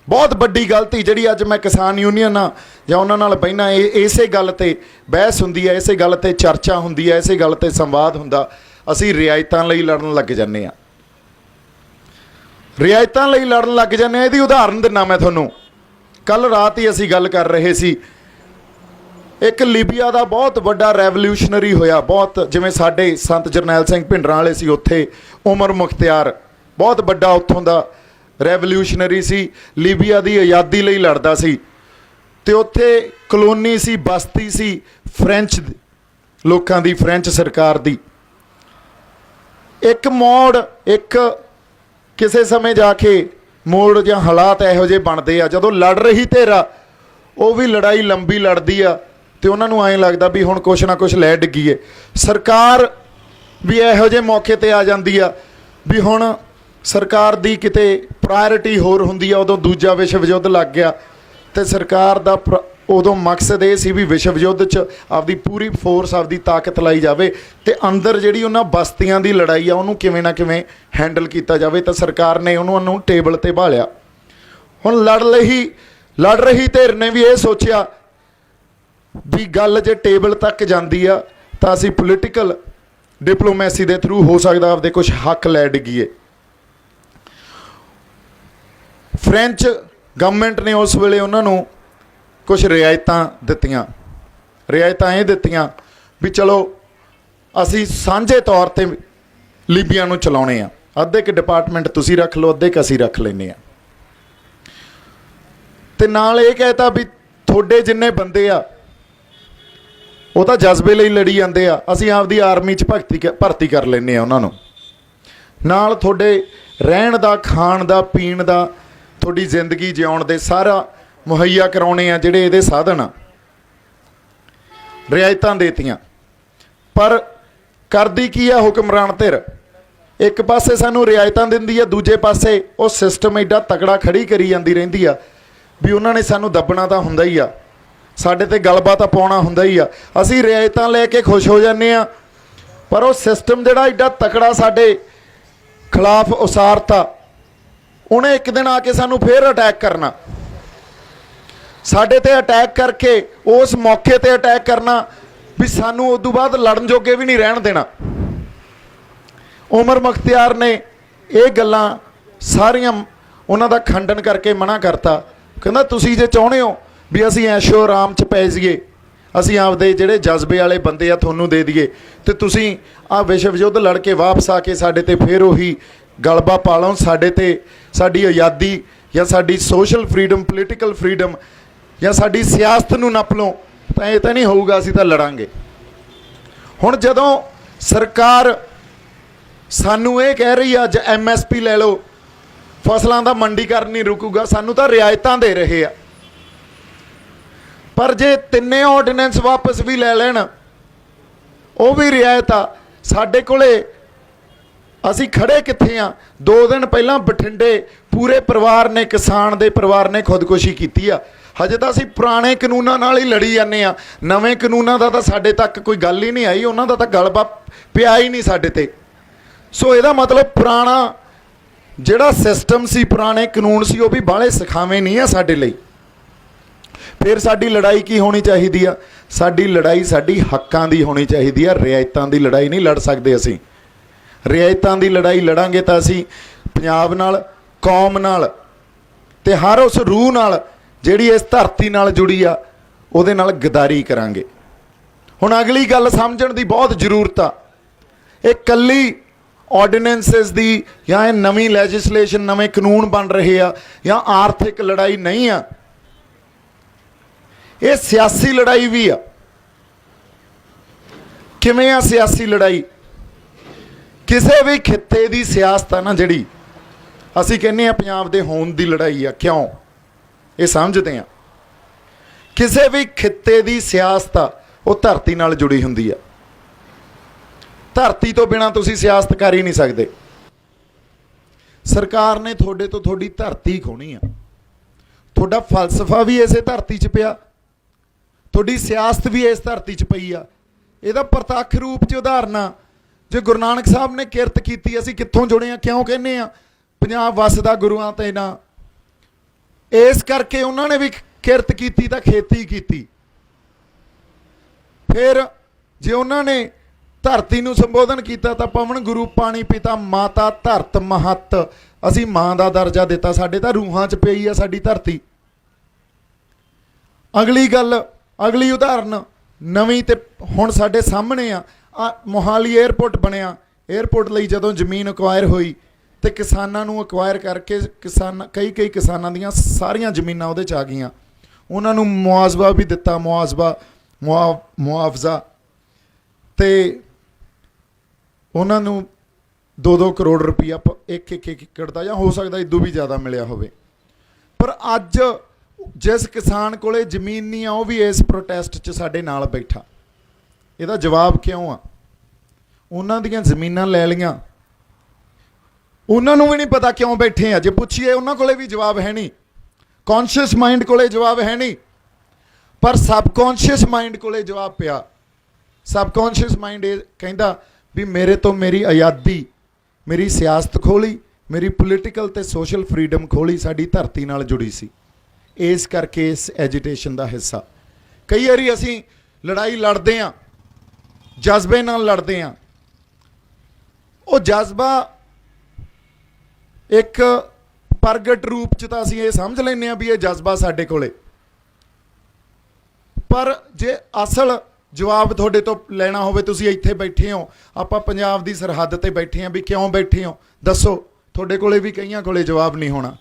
ਬਹੁਤ ਵੱਡੀ ਗਲਤੀ ਜਿਹੜੀ ਅੱਜ ਮੈਂ ਕਿਸਾਨ ਯੂਨੀਅਨ ਆ ਜਾਂ ਉਹਨਾਂ ਨਾਲ ਬਹਿਣਾ, ਇਸੇ ਗੱਲ ਤੇ ਬਹਿਸ ਹੁੰਦੀ ਹੈ, ਇਸੇ ਗੱਲ ਤੇ ਚਰਚਾ ਹੁੰਦੀ ਹੈ, ਇਸੇ ਗੱਲ ਤੇ ਸੰਵਾਦ ਹੁੰਦਾ। ਅਸੀਂ ਰਿਆਇਤਾਂ ਲਈ ਲੜਨ ਲੱਗ ਜਾਂਦੇ ਹਾਂ। ਰਿਆਇਤਾਂ ਲਈ ਲੜਨ ਲੱਗ ਜਾਂਦੇ ਹਾਂ। ਇਹਦੀ ਉਦਾਹਰਨ ਦਿੰਦਾ ਮੈਂ ਤੁਹਾਨੂੰ। ਕੱਲ ਰਾਤ ਹੀ ਅਸੀਂ ਗੱਲ ਕਰ ਰਹੇ ਸੀ, ਇੱਕ ਲੀਬੀਆ ਦਾ ਬਹੁਤ ਵੱਡਾ ਰੈਵੋਲਿਊਸ਼ਨਰੀ ਹੋਇਆ, ਬਹੁਤ ਜਿਵੇਂ ਸਾਡੇ ਸੰਤ ਜਰਨੈਲ ਸਿੰਘ ਭਿੰਡਰਾਂ ਵਾਲੇ ਸੀ, ਉੱਥੇ ਉਮਰ ਮੁਖਤਿਆਰ ਬਹੁਤ ਵੱਡਾ ਉੱਥੋਂ ਦਾ ਰੈਵੋਲਿਊਸ਼ਨਰੀ ਸੀ, ਲੀਬੀਆ ਦੀ ਆਜ਼ਾਦੀ ਲਈ ਲੜਦਾ ਸੀ। ਤੇ ਉੱਥੇ ਕਲੋਨੀ ਸੀ, ਬਸਤੀ ਸੀ ਫ੍ਰੈਂਚ ਲੋਕਾਂ ਦੀ, ਫ੍ਰੈਂਚ ਸਰਕਾਰ ਦੀ। ਇੱਕ ਮੋੜ, ਇੱਕ ਕਿਸੇ ਸਮੇਂ ਜਾ ਕੇ ਮੋੜ ਜਾਂ ਹਾਲਾਤ ਇਹੋ ਜਿਹੇ ਬਣਦੇ ਆ, ਜਦੋਂ ਲੜ ਰਹੀ ਧਿਰ ਉਹ ਵੀ ਲੜਾਈ ਲੰਬੀ ਲੜਦੀ ਆ ਤੇ ਉਹਨਾਂ ਨੂੰ ਐਂ ਲੱਗਦਾ ਵੀ ਹੁਣ ਕੁਛ ਨਾ ਕੁਛ ਲੈ ਡਿੱਗੀਏ। ਸਰਕਾਰ ਵੀ ਇਹੋ ਜਿਹੇ ਮੌਕੇ ਤੇ ਆ ਜਾਂਦੀ ਆ ਵੀ ਹੁਣ ਸਰਕਾਰ ਦੀ ਕਿਤੇ ਪ੍ਰਾਇਰਟੀ ਹੋਰ ਹੁੰਦੀ ਆ। ਉਦੋਂ ਦੂਜਾ ਵਿਸ਼ਵ ਯੁੱਧ ਲੱਗ ਗਿਆ ਤੇ ਸਰਕਾਰ ਦਾ ਉਦੋਂ ਮਕਸਦ ਇਹ ਸੀ ਵੀ ਵਿਸ਼ਵ ਯੁੱਧ 'ਚ ਆਪਦੀ ਪੂਰੀ ਫੋਰਸ, ਆਪਦੀ ਤਾਕਤ ਲਾਈ ਜਾਵੇ ਤੇ ਅੰਦਰ ਜਿਹੜੀ ਉਹਨਾਂ ਬਸਤੀਆਂ ਦੀ ਲੜਾਈ ਆ ਉਹਨੂੰ ਕਿਵੇਂ ਨਾ ਕਿਵੇਂ ਹੈਂਡਲ ਕੀਤਾ ਜਾਵੇ। ਤਾਂ ਸਰਕਾਰ ਨੇ ਉਹਨੂੰ ਟੇਬਲ ਤੇ ਭਾਲਿਆ। ਹੁਣ ਲੜ ਰਹੀ ਧਿਰ ਨੇ ਵੀ ਇਹ ਸੋਚਿਆ ਵੀ ਗੱਲ ਜੇ ਟੇਬਲ ਤੱਕ ਜਾਂਦੀ ਆ ਤਾਂ ਅਸੀਂ ਪੋਲੀਟੀਕਲ ਡਿਪਲੋਮੈਸੀ ਦੇ ਥਰੂ ਹੋ ਸਕਦਾ ਆਪਦੇ ਕੁਝ ਹੱਕ ਲੈ ਡਿੱਗੀਏ। ਫ੍ਰੈਂਚ ਗਵਰਨਮੈਂਟ ਨੇ ਉਸ ਵੇਲੇ ਉਹਨਾਂ ਨੂੰ ਕੁਝ ਰਿਆਇਤਾਂ ਦਿੱਤੀਆਂ। ਰਿਆਇਤਾਂ ਇਹ ਦਿੱਤੀਆਂ ਵੀ ਚਲੋ ਅਸੀਂ ਸਾਂਝੇ ਤੌਰ 'ਤੇ ਲੀਬੀਆ ਨੂੰ ਚਲਾਉਣੇ ਆ, ਅੱਧੇ ਕੁ ਡਿਪਾਰਟਮੈਂਟ ਤੁਸੀਂ ਰੱਖ ਲਓ, ਅੱਧੇ ਕੁ ਅਸੀਂ ਰੱਖ ਲੈਂਦੇ ਆ। ਤੇ ਨਾਲ ਇਹ ਕਹਿਤਾ ਵੀ ਤੁਹਾਡੇ ਜਿੰਨੇ ਬੰਦੇ ਆ ਉਹ ਤਾਂ ਜਜ਼ਬੇ ਲਈ ਲੜੀ ਜਾਂਦੇ ਆ, ਅਸੀਂ ਆਪਦੀ ਆਰਮੀ 'ਚ ਭਰਤੀ ਕਰ ਲੈਂਦੇ ਆ ਉਹਨਾਂ ਨੂੰ। ਨਾਲ ਤੁਹਾਡੇ ਰਹਿਣ ਦਾ, ਖਾਣ ਦਾ, ਪੀਣ ਦਾ, ਤੁਹਾਡੀ ਜ਼ਿੰਦਗੀ ਜਿਉਣ ਦੇ ਸਾਰਾ ਮੁਹੱਈਆ ਕਰਾਉਣੇ ਆ ਜਿਹੜੇ ਇਹਦੇ ਸਾਧਨ ਆ। ਰਿਆਇਤਾਂ ਦੇਤੀਆਂ, ਪਰ ਕਰਦੀ ਕੀ ਆ ਹੁਕਮਰਾਨ ਧਿਰ? ਇੱਕ ਪਾਸੇ ਸਾਨੂੰ ਰਿਆਇਤਾਂ ਦਿੰਦੀ ਆ, ਦੂਜੇ ਪਾਸੇ ਉਹ ਸਿਸਟਮ ਐਡਾ ਤਕੜਾ ਖੜੀ ਕਰੀ ਜਾਂਦੀ ਰਹਿੰਦੀ ਆ ਵੀ ਉਹਨਾਂ ਨੇ ਸਾਨੂੰ ਦੱਬਣਾ ਤਾਂ ਹੁੰਦਾ ਹੀ ਆ, ਸਾਡੇ ਤੇ ਗਲਬਾ ਤਾਂ ਪਾਉਣਾ ਹੁੰਦਾ ਹੀ ਆ। ਅਸੀਂ ਰਿਆਇਤਾਂ ਲੈ ਕੇ ਖੁਸ਼ ਹੋ ਜਾਂਦੇ ਆ, ਪਰ ਉਹ ਸਿਸਟਮ ਜਿਹੜਾ ਐਡਾ ਤਕੜਾ ਸਾਡੇ ਖਿਲਾਫ ਉਸਾਰਤਾ, ਉਹਨੇ ਇੱਕ ਦਿਨ ਆ ਕੇ ਸਾਨੂੰ ਫੇਰ ਅਟੈਕ ਕਰਨਾ, ਸਾਡੇ ਤੇ ਅਟੈਕ ਕਰਕੇ ਉਸ ਮੌਕੇ ਤੇ ਅਟੈਕ ਕਰਨਾ ਵੀ ਸਾਨੂੰ ਉਸ ਤੋਂ ਬਾਅਦ ਲੜਨ ਜੋਗੇ ਵੀ ਨਹੀਂ ਰਹਿਣ ਦੇਣਾ। ਉਮਰ ਮੁਖਤਿਆਰ ਨੇ ਇਹ ਗੱਲਾਂ ਸਾਰੀਆਂ ਉਹਨਾਂ ਦਾ ਖੰਡਨ ਕਰਕੇ ਮਨਾ ਕਰਤਾ। ਕਹਿੰਦਾ ਤੁਸੀਂ ਜੇ ਚਾਹੁੰਦੇ ਹੋ ਵੀ ਅਸੀਂ ਐਸ਼ੋ ਆਰਾਮ 'ਚ ਪੈ ਜਾਈਏ, ਅਸੀਂ ਆਪਦੇ ਜਿਹੜੇ ਜਜ਼ਬੇ ਵਾਲੇ ਬੰਦੇ ਆ ਤੁਹਾਨੂੰ ਦੇ ਦਈਏ, ਤੇ ਤੁਸੀਂ ਆਹ ਵਿਸ਼ਵ ਯੁੱਧ ਲੜ ਕੇ ਵਾਪਸ ਆ ਕੇ ਸਾਡੇ ਤੇ ਫਿਰ ਉਹੀ ਗਲਬਾ ਪਾ ਲਓ, ਸਾਡੇ ਤੇ ਸਾਡੀ ਆਜ਼ਾਦੀ ਜਾਂ ਸਾਡੀ ਸੋਸ਼ਲ ਫਰੀਡਮ, ਪੋਲੀਟੀਕਲ ਫਰੀਡਮ ਜਾਂ ਸਾਡੀ ਸਿਆਸਤ ਨੂੰ ਨੱਪ ਲਓ, ਤਾਂ ਇਹ ਤਾਂ ਨਹੀਂ ਹੋਊਗਾ, ਅਸੀਂ ਤਾਂ ਲੜਾਂਗੇ। ਹੁਣ ਜਦੋਂ ਸਰਕਾਰ ਸਾਨੂੰ ਇਹ ਕਹਿ ਰਹੀ ਆ ਅੱਜ MSP ਲੈ ਲਓ, ਫਸਲਾਂ ਦਾ ਮੰਡੀਕਰਨ ਨਹੀਂ ਰੁਕੂਗਾ, ਸਾਨੂੰ ਤਾਂ ਰਿਆਇਤਾਂ ਦੇ ਰਹੇ ਆ, ਪਰ ਜੇ ਤਿੰਨੇ ਆਰਡੀਨੈਂਸ ਵਾਪਸ ਵੀ ਲੈ ਲੈਣ ਉਹ ਵੀ ਰਿਆਇਤ ਆ। ਸਾਡੇ ਕੋਲੇ ਅਸੀਂ ਖੜੇ ਕਿੱਥੇ ਆ? 2 ਦਿਨ ਪਹਿਲਾਂ ਬਠਿੰਡੇ ਪੂਰੇ ਪਰਿਵਾਰ ਨੇ, ਕਿਸਾਨ ਦੇ ਪਰਿਵਾਰ ਨੇ ਖੁਦਕੁਸ਼ੀ ਕੀਤੀ ਆ। ਹਜੇ ਤਾਂ ਅਸੀਂ ਪੁਰਾਣੇ ਕਾਨੂੰਨਾਂ ਨਾਲ ਹੀ ਲੜੀ ਜਾਂਦੇ ਆ, ਨਵੇਂ ਕਾਨੂੰਨਾਂ ਦਾ ਤਾਂ ਸਾਡੇ ਤੱਕ ਕੋਈ ਗੱਲ ਹੀ ਨਹੀਂ ਆਈ, ਉਹਨਾਂ ਦਾ ਤਾਂ ਗਲਬਾ ਪਿਆ ਹੀ ਨਹੀਂ ਸਾਡੇ ਤੇ। ਸੋ ਇਹਦਾ ਮਤਲਬ ਪੁਰਾਣਾ ਜਿਹੜਾ ਸਿਸਟਮ ਸੀ, ਪੁਰਾਣੇ ਕਾਨੂੰਨ ਸੀ, ਉਹ ਵੀ ਬਾਹਲੇ ਸਿਖਾਵੇਂ ਨਹੀਂ ਆ ਸਾਡੇ ਲਈ। ਫਿਰ ਸਾਡੀ ਲੜਾਈ ਕੀ ਹੋਣੀ ਚਾਹੀਦੀ ਆ? ਸਾਡੀ ਲੜਾਈ ਸਾਡੀ ਹੱਕਾਂ ਦੀ ਹੋਣੀ ਚਾਹੀਦੀ ਆ, ਰਿਆਇਤਾਂ ਦੀ ਲੜਾਈ ਨਹੀਂ ਲੜ ਸਕਦੇ ਅਸੀਂ। ਰਿਆਇਤਾਂ ਦੀ ਲੜਾਈ ਲੜਾਂਗੇ ਤਾਂ ਅਸੀਂ ਪੰਜਾਬ ਨਾਲ, ਕੌਮ ਨਾਲ ਤੇ ਹਰ ਉਸ ਰੂਹ ਨਾਲ ਜਿਹੜੀ ਇਸ ਧਰਤੀ ਨਾਲ ਜੁੜੀ ਆ ਉਹਦੇ ਨਾਲ ਗਦਾਰੀ ਕਰਾਂਗੇ। ਹੁਣ ਅਗਲੀ ਗੱਲ ਸਮਝਣ ਦੀ ਬਹੁਤ ਜ਼ਰੂਰਤ ਆ। ਇਹ ਕੱਲੀ ਆਰਡੀਨੈਂਸਿਸ ਦੀ ਜਾਂ ਇਹ ਨਵੀਂ ਲੈਜਿਸਲੇਸ਼ਨ, ਨਵੇਂ ਕਾਨੂੰਨ ਬਣ ਰਹੇ ਆ ਜਾਂ ਆਰਥਿਕ ਲੜਾਈ ਨਹੀਂ ਆ, ਇਹ ਸਿਆਸੀ ਲੜਾਈ ਵੀ ਆ। ਕਿਵੇਂ ਆ ਸਿਆਸੀ ਲੜਾਈ? ਕਿਸੇ ਵੀ ਖਿੱਤੇ ਦੀ ਸਿਆਸਤ ਆ ਨਾ ਜਿਹੜੀ, ਅਸੀਂ ਕਹਿੰਦੇ ਆ ਪੰਜਾਬ ਦੇ ਹੋਣ ਦੀ ਲੜਾਈ ਆ। ਕਿਉਂ? ਇਹ ਸਮਝਦੇ ਆ ਕਿਸੇ ਵੀ ਖਿੱਤੇ ਦੀ ਸਿਆਸਤ ਆ ਉਹ ਧਰਤੀ ਨਾਲ ਜੁੜੀ ਹੁੰਦੀ ਆ। ਧਰਤੀ ਤੋਂ ਬਿਨਾਂ ਤੁਸੀਂ ਸਿਆਸਤ ਕਰ ਹੀ ਨਹੀਂ ਸਕਦੇ। ਸਰਕਾਰ ਨੇ ਤੁਹਾਡੇ ਤੋਂ ਤੁਹਾਡੀ ਧਰਤੀ ਖੋਣੀ ਆ। ਤੁਹਾਡਾ ਫਲਸਫਾ ਵੀ ਇਸੇ ਧਰਤੀ 'ਚ ਪਿਆ, ਤੁਹਾਡੀ ਸਿਆਸਤ ਵੀ ਇਸ ਧਰਤੀ 'ਚ ਪਈ ਆ। ਇਹਦਾ ਪ੍ਰਤੱਖ ਰੂਪ 'ਚ ਉਦਾਹਰਨ ਆ, ਜੇ ਗੁਰੂ ਨਾਨਕ ਸਾਹਿਬ ਨੇ ਕਿਰਤ ਕੀਤੀ, ਅਸੀਂ ਕਿੱਥੋਂ ਜੁੜੇ ਆ? ਕਿਉਂ ਕਹਿੰਦੇ ਆ ਪੰਜਾਬ ਵਸਦਾ ਗੁਰੂਆਂ ਤੇ ਨਾ? ਇਸ ਕਰਕੇ ਉਹਨਾਂ ਨੇ ਵੀ ਕਿਰਤ ਕੀਤੀ ਤਾਂ ਖੇਤੀ ਕੀਤੀ। ਫਿਰ ਜੇ ਉਹਨਾਂ ਨੇ ਧਰਤੀ ਨੂੰ ਸੰਬੋਧਨ ਕੀਤਾ ਤਾਂ ਪਵਨ ਗੁਰੂ ਪਾਣੀ ਪਿਤਾ ਮਾਤਾ ਧਰਤ ਮਹੱਤ, ਅਸੀਂ ਮਾਂ ਦਾ ਦਰਜਾ ਦਿੱਤਾ, ਸਾਡੇ ਤਾਂ ਰੂਹਾਂ 'ਚ ਪਈ ਆ ਸਾਡੀ ਧਰਤੀ। ਅਗਲੀ ਗੱਲ, ਅਗਲੀ ਉਦਾਹਰਨ ਨਵੀਂ ਤੇ ਹੁਣ ਸਾਡੇ ਸਾਹਮਣੇ ਆ। ਮੋਹਾਲੀ ਏਅਰਪੋਰਟ ਬਣਿਆ, ਏਅਰਪੋਰਟ ਲਈ ਜਦੋਂ ਜ਼ਮੀਨ ਅਕਵਾਇਰ ਹੋਈ ਤੇ ਕਿਸਾਨਾਂ ਨੂੰ ਅਕਵਾਇਰ ਕਰਕੇ ਕਈ ਕਿਸਾਨਾਂ ਦੀਆਂ ਸਾਰੀਆਂ ਜ਼ਮੀਨਾਂ ਉਹਦੇ 'ਚ ਆ ਗਈਆਂ। ਉਹਨਾਂ ਨੂੰ ਮੁਆਵਜ਼ਾ ਵੀ ਦਿੱਤਾ, ਮੁਆਵਜ਼ਾ ਤੇ ਉਹਨਾਂ ਨੂੰ 2-2 ਕਰੋੜ ਰੁਪਈਆ ਇੱਕ ਏਕੜ ਦਾ, ਜਾਂ ਹੋ ਸਕਦਾ ਇਦੋਂ ਵੀ ਜ਼ਿਆਦਾ ਮਿਲਿਆ ਹੋਵੇ। ਪਰ ਅੱਜ ਜਿਸ ਕਿਸਾਨ ਕੋਲੇ ਜ਼ਮੀਨ ਨਹੀਂ ਆ ਉਹ ਵੀ ਇਸ ਪ੍ਰੋਟੈਸਟ 'ਚ ਸਾਡੇ ਨਾਲ ਬੈਠਾ। ਇਹਦਾ ਜਵਾਬ ਕਿਉਂ ਆ? ਉਹਨਾਂ ਦੀਆਂ ਜ਼ਮੀਨਾਂ ਲੈ ਲਈਆਂ, ਉਹਨਾਂ ਨੂੰ ਵੀ ਨਹੀਂ ਪਤਾ ਕਿਉਂ ਬੈਠੇ ਆ। ਜੇ ਪੁੱਛੀਏ ਉਹਨਾਂ ਕੋਲੇ ਵੀ ਜਵਾਬ ਹੈ ਨਹੀਂ, ਕੌਨਸ਼ੀਅਸ ਮਾਈਂਡ ਕੋਲੇ ਜਵਾਬ ਹੈ ਨਹੀਂ, ਪਰ ਸਬਕੌਨਸ਼ੀਅਸ ਮਾਈਂਡ ਕੋਲੇ ਜਵਾਬ ਪਿਆ। ਸਬਕੌਨਸ਼ੀਅਸ ਮਾਈਂਡ ਇਹ ਕਹਿੰਦਾ ਵੀ ਮੇਰੇ ਤੋਂ ਮੇਰੀ ਆਜ਼ਾਦੀ, ਮੇਰੀ ਸਿਆਸਤ ਖੋਲੀ, ਮੇਰੀ ਪੋਲੀਟੀਕਲ ਤੇ ਸੋਸ਼ਲ ਫਰੀਡਮ ਖੋਲੀ, ਸਾਡੀ ਧਰਤੀ ਨਾਲ ਜੁੜੀ ਸੀ। इस करके इस एजिटेशन का हिस्सा। कई बारी असी लड़ाई लड़ते हैं, जज्बे नाल लड़ते हैं, वो जज्बा एक प्रगट रूप च तो असी ये समझ लें भी ये जज्बा साडे कोले, पर जे असल जवाब थोड़े तो लेना होवे, तुसीं इत्थे बैठे हो, आपां पंजाब दी सरहद ते बैठे हैं, भी क्यों बैठे हो दसो, थोड़े कोले भी कईयां कोले जवाब नहीं होना।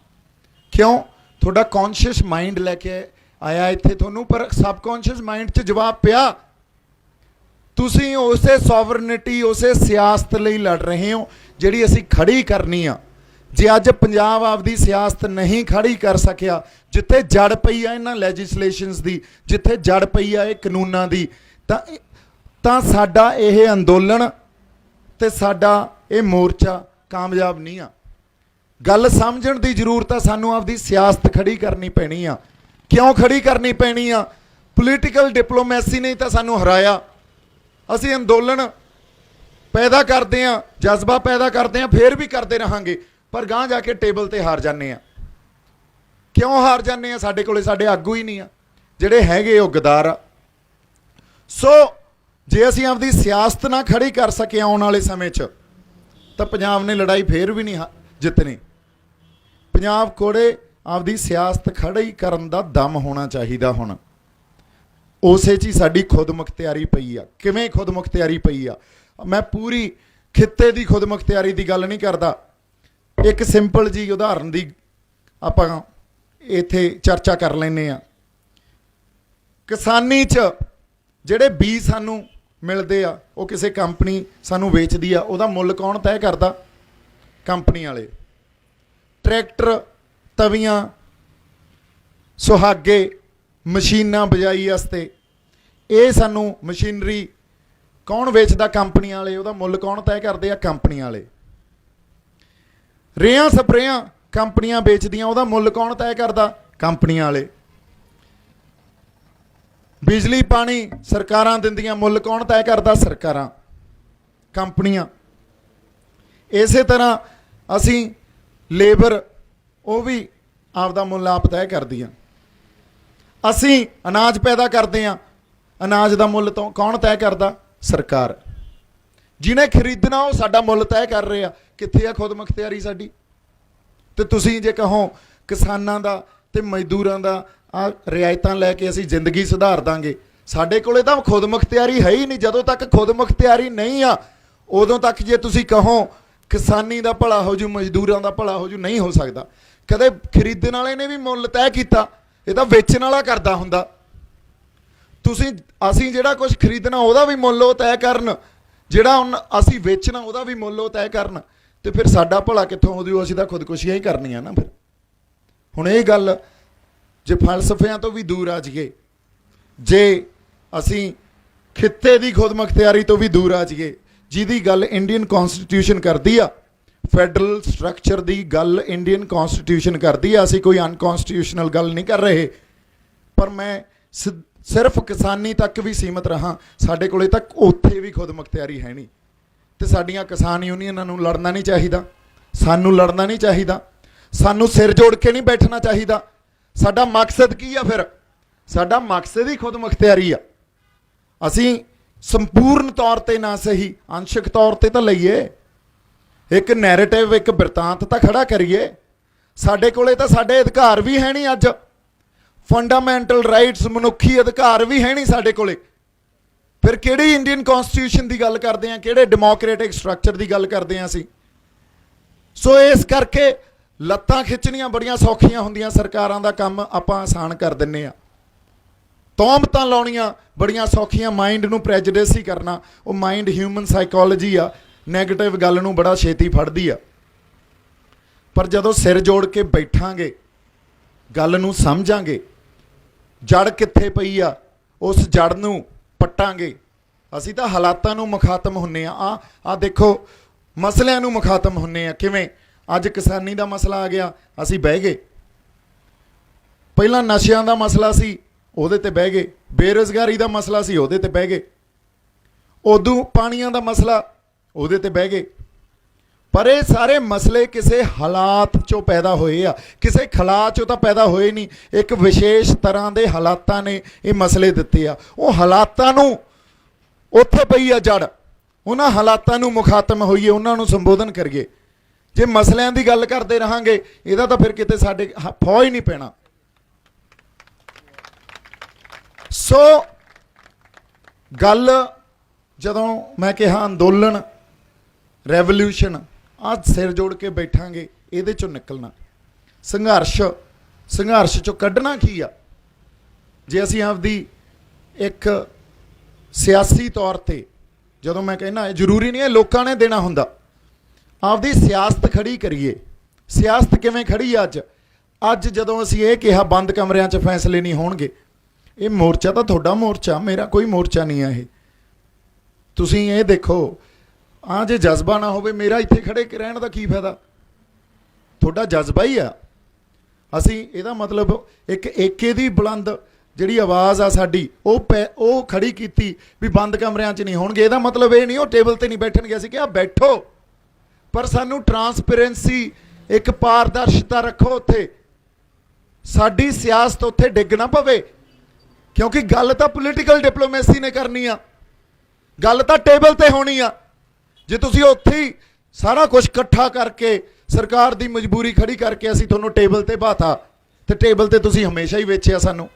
क्यों? थोड़ा कॉन्शियस माइंड लैके आया इत्थे थोनू, पर सब कॉन्शियस माइंड च जवाब पिया। तुसीं उसे सॉवरनिटी, उसे सियासत लई लड़ रहे हो जिहड़ी असीं खड़ी करनी आ। जे अज पंजाब आपदी सियासत नहीं खड़ी कर सकिया, जिथे जड़ पई आ इन्हां लैजिसलेशनस दी, जिथे जड़ पई आ इह कानूनां दी, तां साडा इह अंदोलन ते साडा इह मोर्चा कामयाब नहीं आ। गल समझण दी जरूरत आ, सानू आपदी सियासत खड़ी करनी पैनी आ। क्यों खड़ी करनी पैनी आ? पोलीटिकल डिप्लोमैसी ने तां सानू हराया। असीं अंदोलन पैदा करते हैं, जज्बा पैदा करते हैं, फिर भी करते रहांगे, पर गांह जाके टेबल ते हार जाने आ। क्यों हार जाने आ? साडे कोले साडे आगू ही नहीं आ, जिहड़े हैगे ओ गदार आ। सो जे असीं आपदी सियासत ना खड़ी कर सके आउण वाले समय च, तां पंजाब ने लड़ाई फिर भी नहीं जितनी। पंजाब कोले आपदी सियासत खड़ी करन दा दम होना चाहिदा। हुण उसे च ही साडी खुद मुख्तियारी पई आ। किवें खुद मुख्तियारी पई आ? मैं पूरी खित्ते दी खुद मुख्तियारी दी गल नहीं करदा, एक सिंपल जी उदाहरण दी आपां इत्थे चर्चा कर लैंदे आ। किसानी च जिहड़े बीज सानू मिलदे आ, वो किसी कंपनी सानू वेचदी आ, उहदा मुੱਲ कौन तय करदा? कंपनी वाले। ट्रैक्टर, तवियां, सुहागे, मशीनां बिजाई वास्ते, ये सानू मशीनरी कौन वेचदा? कंपनी वाले। उहदा मुੱਲ कौन तय करदे आ? कंपनी वाले। रेहां स्प्रेयां कंपनियां बेचदियां, उहदा मुੱਲ कौन तय करदा? कंपनी वाले। बिजली पानी सरकारां दिंदियां, मुੱਲ कौन तय करदा? सरकारां, कंपनियां। इसे तरह असी लेबर, वो भी आपदा मुੱਲ आप तय करदियां। असी अनाज पैदा करते हैं, अनाज का मुੱਲ तो कौन तय करदा? सरकार। जिन्हें खरीदना वो साडा मुੱਲ तय कर रहे आ। कित्थे आ खुद मुख्तियारी साडी? ते तुसीं जे कहो किसानां दा ते मजदूरां दा आ रियायतां लैके असीं जिंदगी सुधार दांगे, साडे कोले तां खुद मुख्तियारी है ही नहीं। जदों तक खुद मुख्तियारी नहीं आ, उदों तक जे तुसीं कहो किसानी दा भला हो जू, मजदूरां दा भला हो जू, नहीं हो सकदा। कदे खरीदण वाले ने भी मुੱਲ तय कीता? ये तां वेचण वाला करदा हुंदा। तुसीं असीं जिहड़ा कुछ खरीदना उहदा भी मुੱਲ ਉਹ तय करन, जिहड़ा हुण असीं वेचना उहदा भी मुੱਲ ਉਹ तय करन, ते फिर साडा भला कित्थों हो जू? असीं तां खुदकुशियां ही करनियां ना। फिर हुण ये गल जे फलसफिਆਂ तो भी दूर आ जाइए, जे असीं खित्ते दी खुद मुख्तियारी तो भी दूर आ जाइए, जिहदी गल इंडियन कॉन्स्टिट्यूशन करदी आ, फैडरल स्ट्रक्चर की गल इंडियन कॉन्स्टिट्यूशन करती है। असी कोई अनकॉन्स्टिट्यूशनल गल नहीं कर रहे, पर मैं सिर्फ किसानी तक भी सीमित रहा। साडे कोले तक उत्थे भी खुद मुख्तियारी है नहीं, तो साडियां किसान यूनियनां नूं लड़ना नहीं चाहिए, सानू लड़ना नहीं चाहिए, सानू सिर जोड़ के नहीं बैठना चाहिए। साडा मकसद की आ? फिर साडा मकसद ही खुद मुख्तियारी आ। असी संपूर्ण तौर पर ना सही, अंशक तौर पर तो लईए, एक नैरेटिव, एक बिरतांत तो खड़ा करिए। साडे कोले तो साडे अधिकार भी है नहीं अज, फंडामेंटल राइट्स, मनुखी अधिकार भी है नहीं साडे कोले। फिर किहड़ी इंडियन कॉन्स्टिट्यूशन की गल करते हैं, किहड़े डेमोक्रेटिक स्ट्रक्चर की गल करते हैं असी? सो इस करके लत्तां खिच्चणियां बड़ियां सौखियां हुंदियां, सरकारां दा काम आपां आसान कर दिंने आ। तौमतां लाउणियां बड़ियां सौखियां, माइंड नूं प्रेजुडिस ही करना, वो माइंड ह्यूमन साइकोलॉजी आ, नैगेटिव गल नूं बड़ा छेती फड़दी आ। पर जदों सिर जोड़ के बैठांगे, गल नूं समझांगे, जड़ कित्थे पई आ, उस जड़ नूं पट्टांगे। असीं तां हालातां नूं मुखातम हुन्ने आ देखो मसलिਆਂ नूं मुखातम हुन्ने आ। किवें? अज किसानी का मसला आ गया, असी बह गए। पहला नशियां का मसला सी, उहदे ते बह गए। बेरोज़गारी का मसला सी, उहदे ते बह गए। उदों पानियां का मसला, उहदे ते बह गए। ਪਰ ਇਹ ਸਾਰੇ ਮਸਲੇ ਕਿਸੇ ਹਾਲਾਤ ਚੋਂ ਪੈਦਾ ਹੋਏ ਆ, ਕਿਸੇ ਖਲਾ ਚੋਂ ਤਾਂ ਪੈਦਾ ਹੋਏ ਨਹੀਂ। ਇੱਕ ਵਿਸ਼ੇਸ਼ ਤਰ੍ਹਾਂ ਦੇ ਹਾਲਾਤਾਂ ਨੇ ਇਹ ਮਸਲੇ ਦਿੱਤੇ ਆ। ਉਹ ਹਾਲਾਤਾਂ ਨੂੰ ਉੱਥੇ ਪਈ ਆ ਜੜ, ਉਹਨਾਂ ਹਾਲਾਤਾਂ ਨੂੰ ਮੁਖਾਤਮ ਹੋਈਏ, ਉਹਨਾਂ ਨੂੰ ਸੰਬੋਧਨ ਕਰੀਏ। ਜੇ ਮਸਲਿਆਂ ਦੀ ਗੱਲ ਕਰਦੇ ਰਹਾਂਗੇ ਇਹਦਾ ਤਾਂ ਫਿਰ ਕਿਤੇ ਸਾਡੇ ਫੌਜ ਹੀ ਨਹੀਂ ਪੈਣਾ। ਸੋ ਗੱਲ ਜਦੋਂ ਮੈਂ ਕਿਹਾ ਅੰਦੋਲਨ, ਰੈਵੋਲੂਸ਼ਨ, ਅੱਜ ਸਿਰ ਜੋੜ ਕੇ ਬੈਠਾਂਗੇ, ਇਹਦੇ ਚੋਂ ਨਿਕਲਣਾ, ਸੰਘਰਸ਼ ਚੋਂ ਕੱਢਣਾ ਕੀ ਆ। ਜੇ ਅਸੀਂ ਆਪਦੀ ਇੱਕ ਸਿਆਸੀ ਤੌਰ ਤੇ, ਜਦੋਂ ਮੈਂ ਕਹਿੰਦਾ ਜ਼ਰੂਰੀ ਨਹੀਂ ਹੈ ਲੋਕਾਂ ਨੇ ਦੇਣਾ ਹੁੰਦਾ, ਆਪਦੀ ਸਿਆਸਤ ਖੜੀ ਕਰੀਏ। ਸਿਆਸਤ ਕਿਵੇਂ ਖੜੀ ਅੱਜ ਜਦੋਂ ਅਸੀਂ ਇਹ ਕਿਹਾ ਬੰਦ ਕਮਰਿਆਂ 'ਚ ਫੈਸਲੇ ਨਹੀਂ ਹੋਣਗੇ, ਇਹ ਮੋਰਚਾ ਤਾਂ ਤੁਹਾਡਾ ਮੋਰਚਾ, ਮੇਰਾ ਕੋਈ ਮੋਰਚਾ ਨਹੀਂ ਆ। ਇਹ ਤੁਸੀਂ ਇਹ ਦੇਖੋ, ਜੇ ਜਜ਼ਬਾ ਨਾ ਹੋਵੇ ਮੇਰਾ ਇੱਥੇ ਖੜੇ ਰਹਿਣ ਦਾ ਕੀ ਫਾਇਦਾ। ਤੁਹਾਡਾ ਜਜ਼ਬਾ ਹੀ ਆ। ਅਸੀਂ ਇਹਦਾ ਮਤਲਬ ਇੱਕ ਏਕੇ ਦੀ ਬੁਲੰਦ ਜਿਹੜੀ ਆਵਾਜ਼ ਆ ਸਾਡੀ, ਉਹ ਖੜੀ ਕੀਤੀ ਵੀ ਬੰਦ ਕਮਰਿਆਂ 'ਚ ਨਹੀਂ ਹੋਣਗੇ। ਇਹਦਾ ਮਤਲਬ ਇਹ ਨਹੀਂ ਉਹ ਟੇਬਲ ਤੇ ਨਹੀਂ ਬੈਠਣਗੇ। ਅਸੀਂ ਕਿਹਾ ਬੈਠੋ, ਪਰ ਸਾਨੂੰ ਟਰਾਂਸਪੇਰੈਂਸੀ, ਇੱਕ ਪਾਰਦਰਸ਼ਤਾ ਰੱਖੋ। ਉੱਥੇ ਸਾਡੀ ਸਿਆਸਤ ਉੱਥੇ ਡਿੱਗ ਨਾ ਪਵੇ, ਕਿਉਂਕਿ ਗੱਲ ਤਾਂ ਪੋਲੀਟੀਕਲ ਡਿਪਲੋਮੇਸੀ ਨੇ ਕਰਨੀ ਆ, ਗੱਲ ਤਾਂ ਟੇਬਲ ਤੇ ਹੋਣੀ ਆ। ਜੇ ਤੁਸੀਂ ਉੱਥੇ ਹੀ ਸਾਰਾ ਕੁਝ ਇਕੱਠਾ ਕਰਕੇ ਸਰਕਾਰ ਦੀ ਮਜਬੂਰੀ ਖੜੀ ਕਰਕੇ ਅਸੀਂ ਤੁਹਾਨੂੰ ਟੇਬਲ ਤੇ ਬਾਤਾ, ਤੇ ਟੇਬਲ ਤੇ ਤੁਸੀਂ ਹਮੇਸ਼ਾ ਹੀ ਵੇਚਿਆ ਸਾਨੂੰ।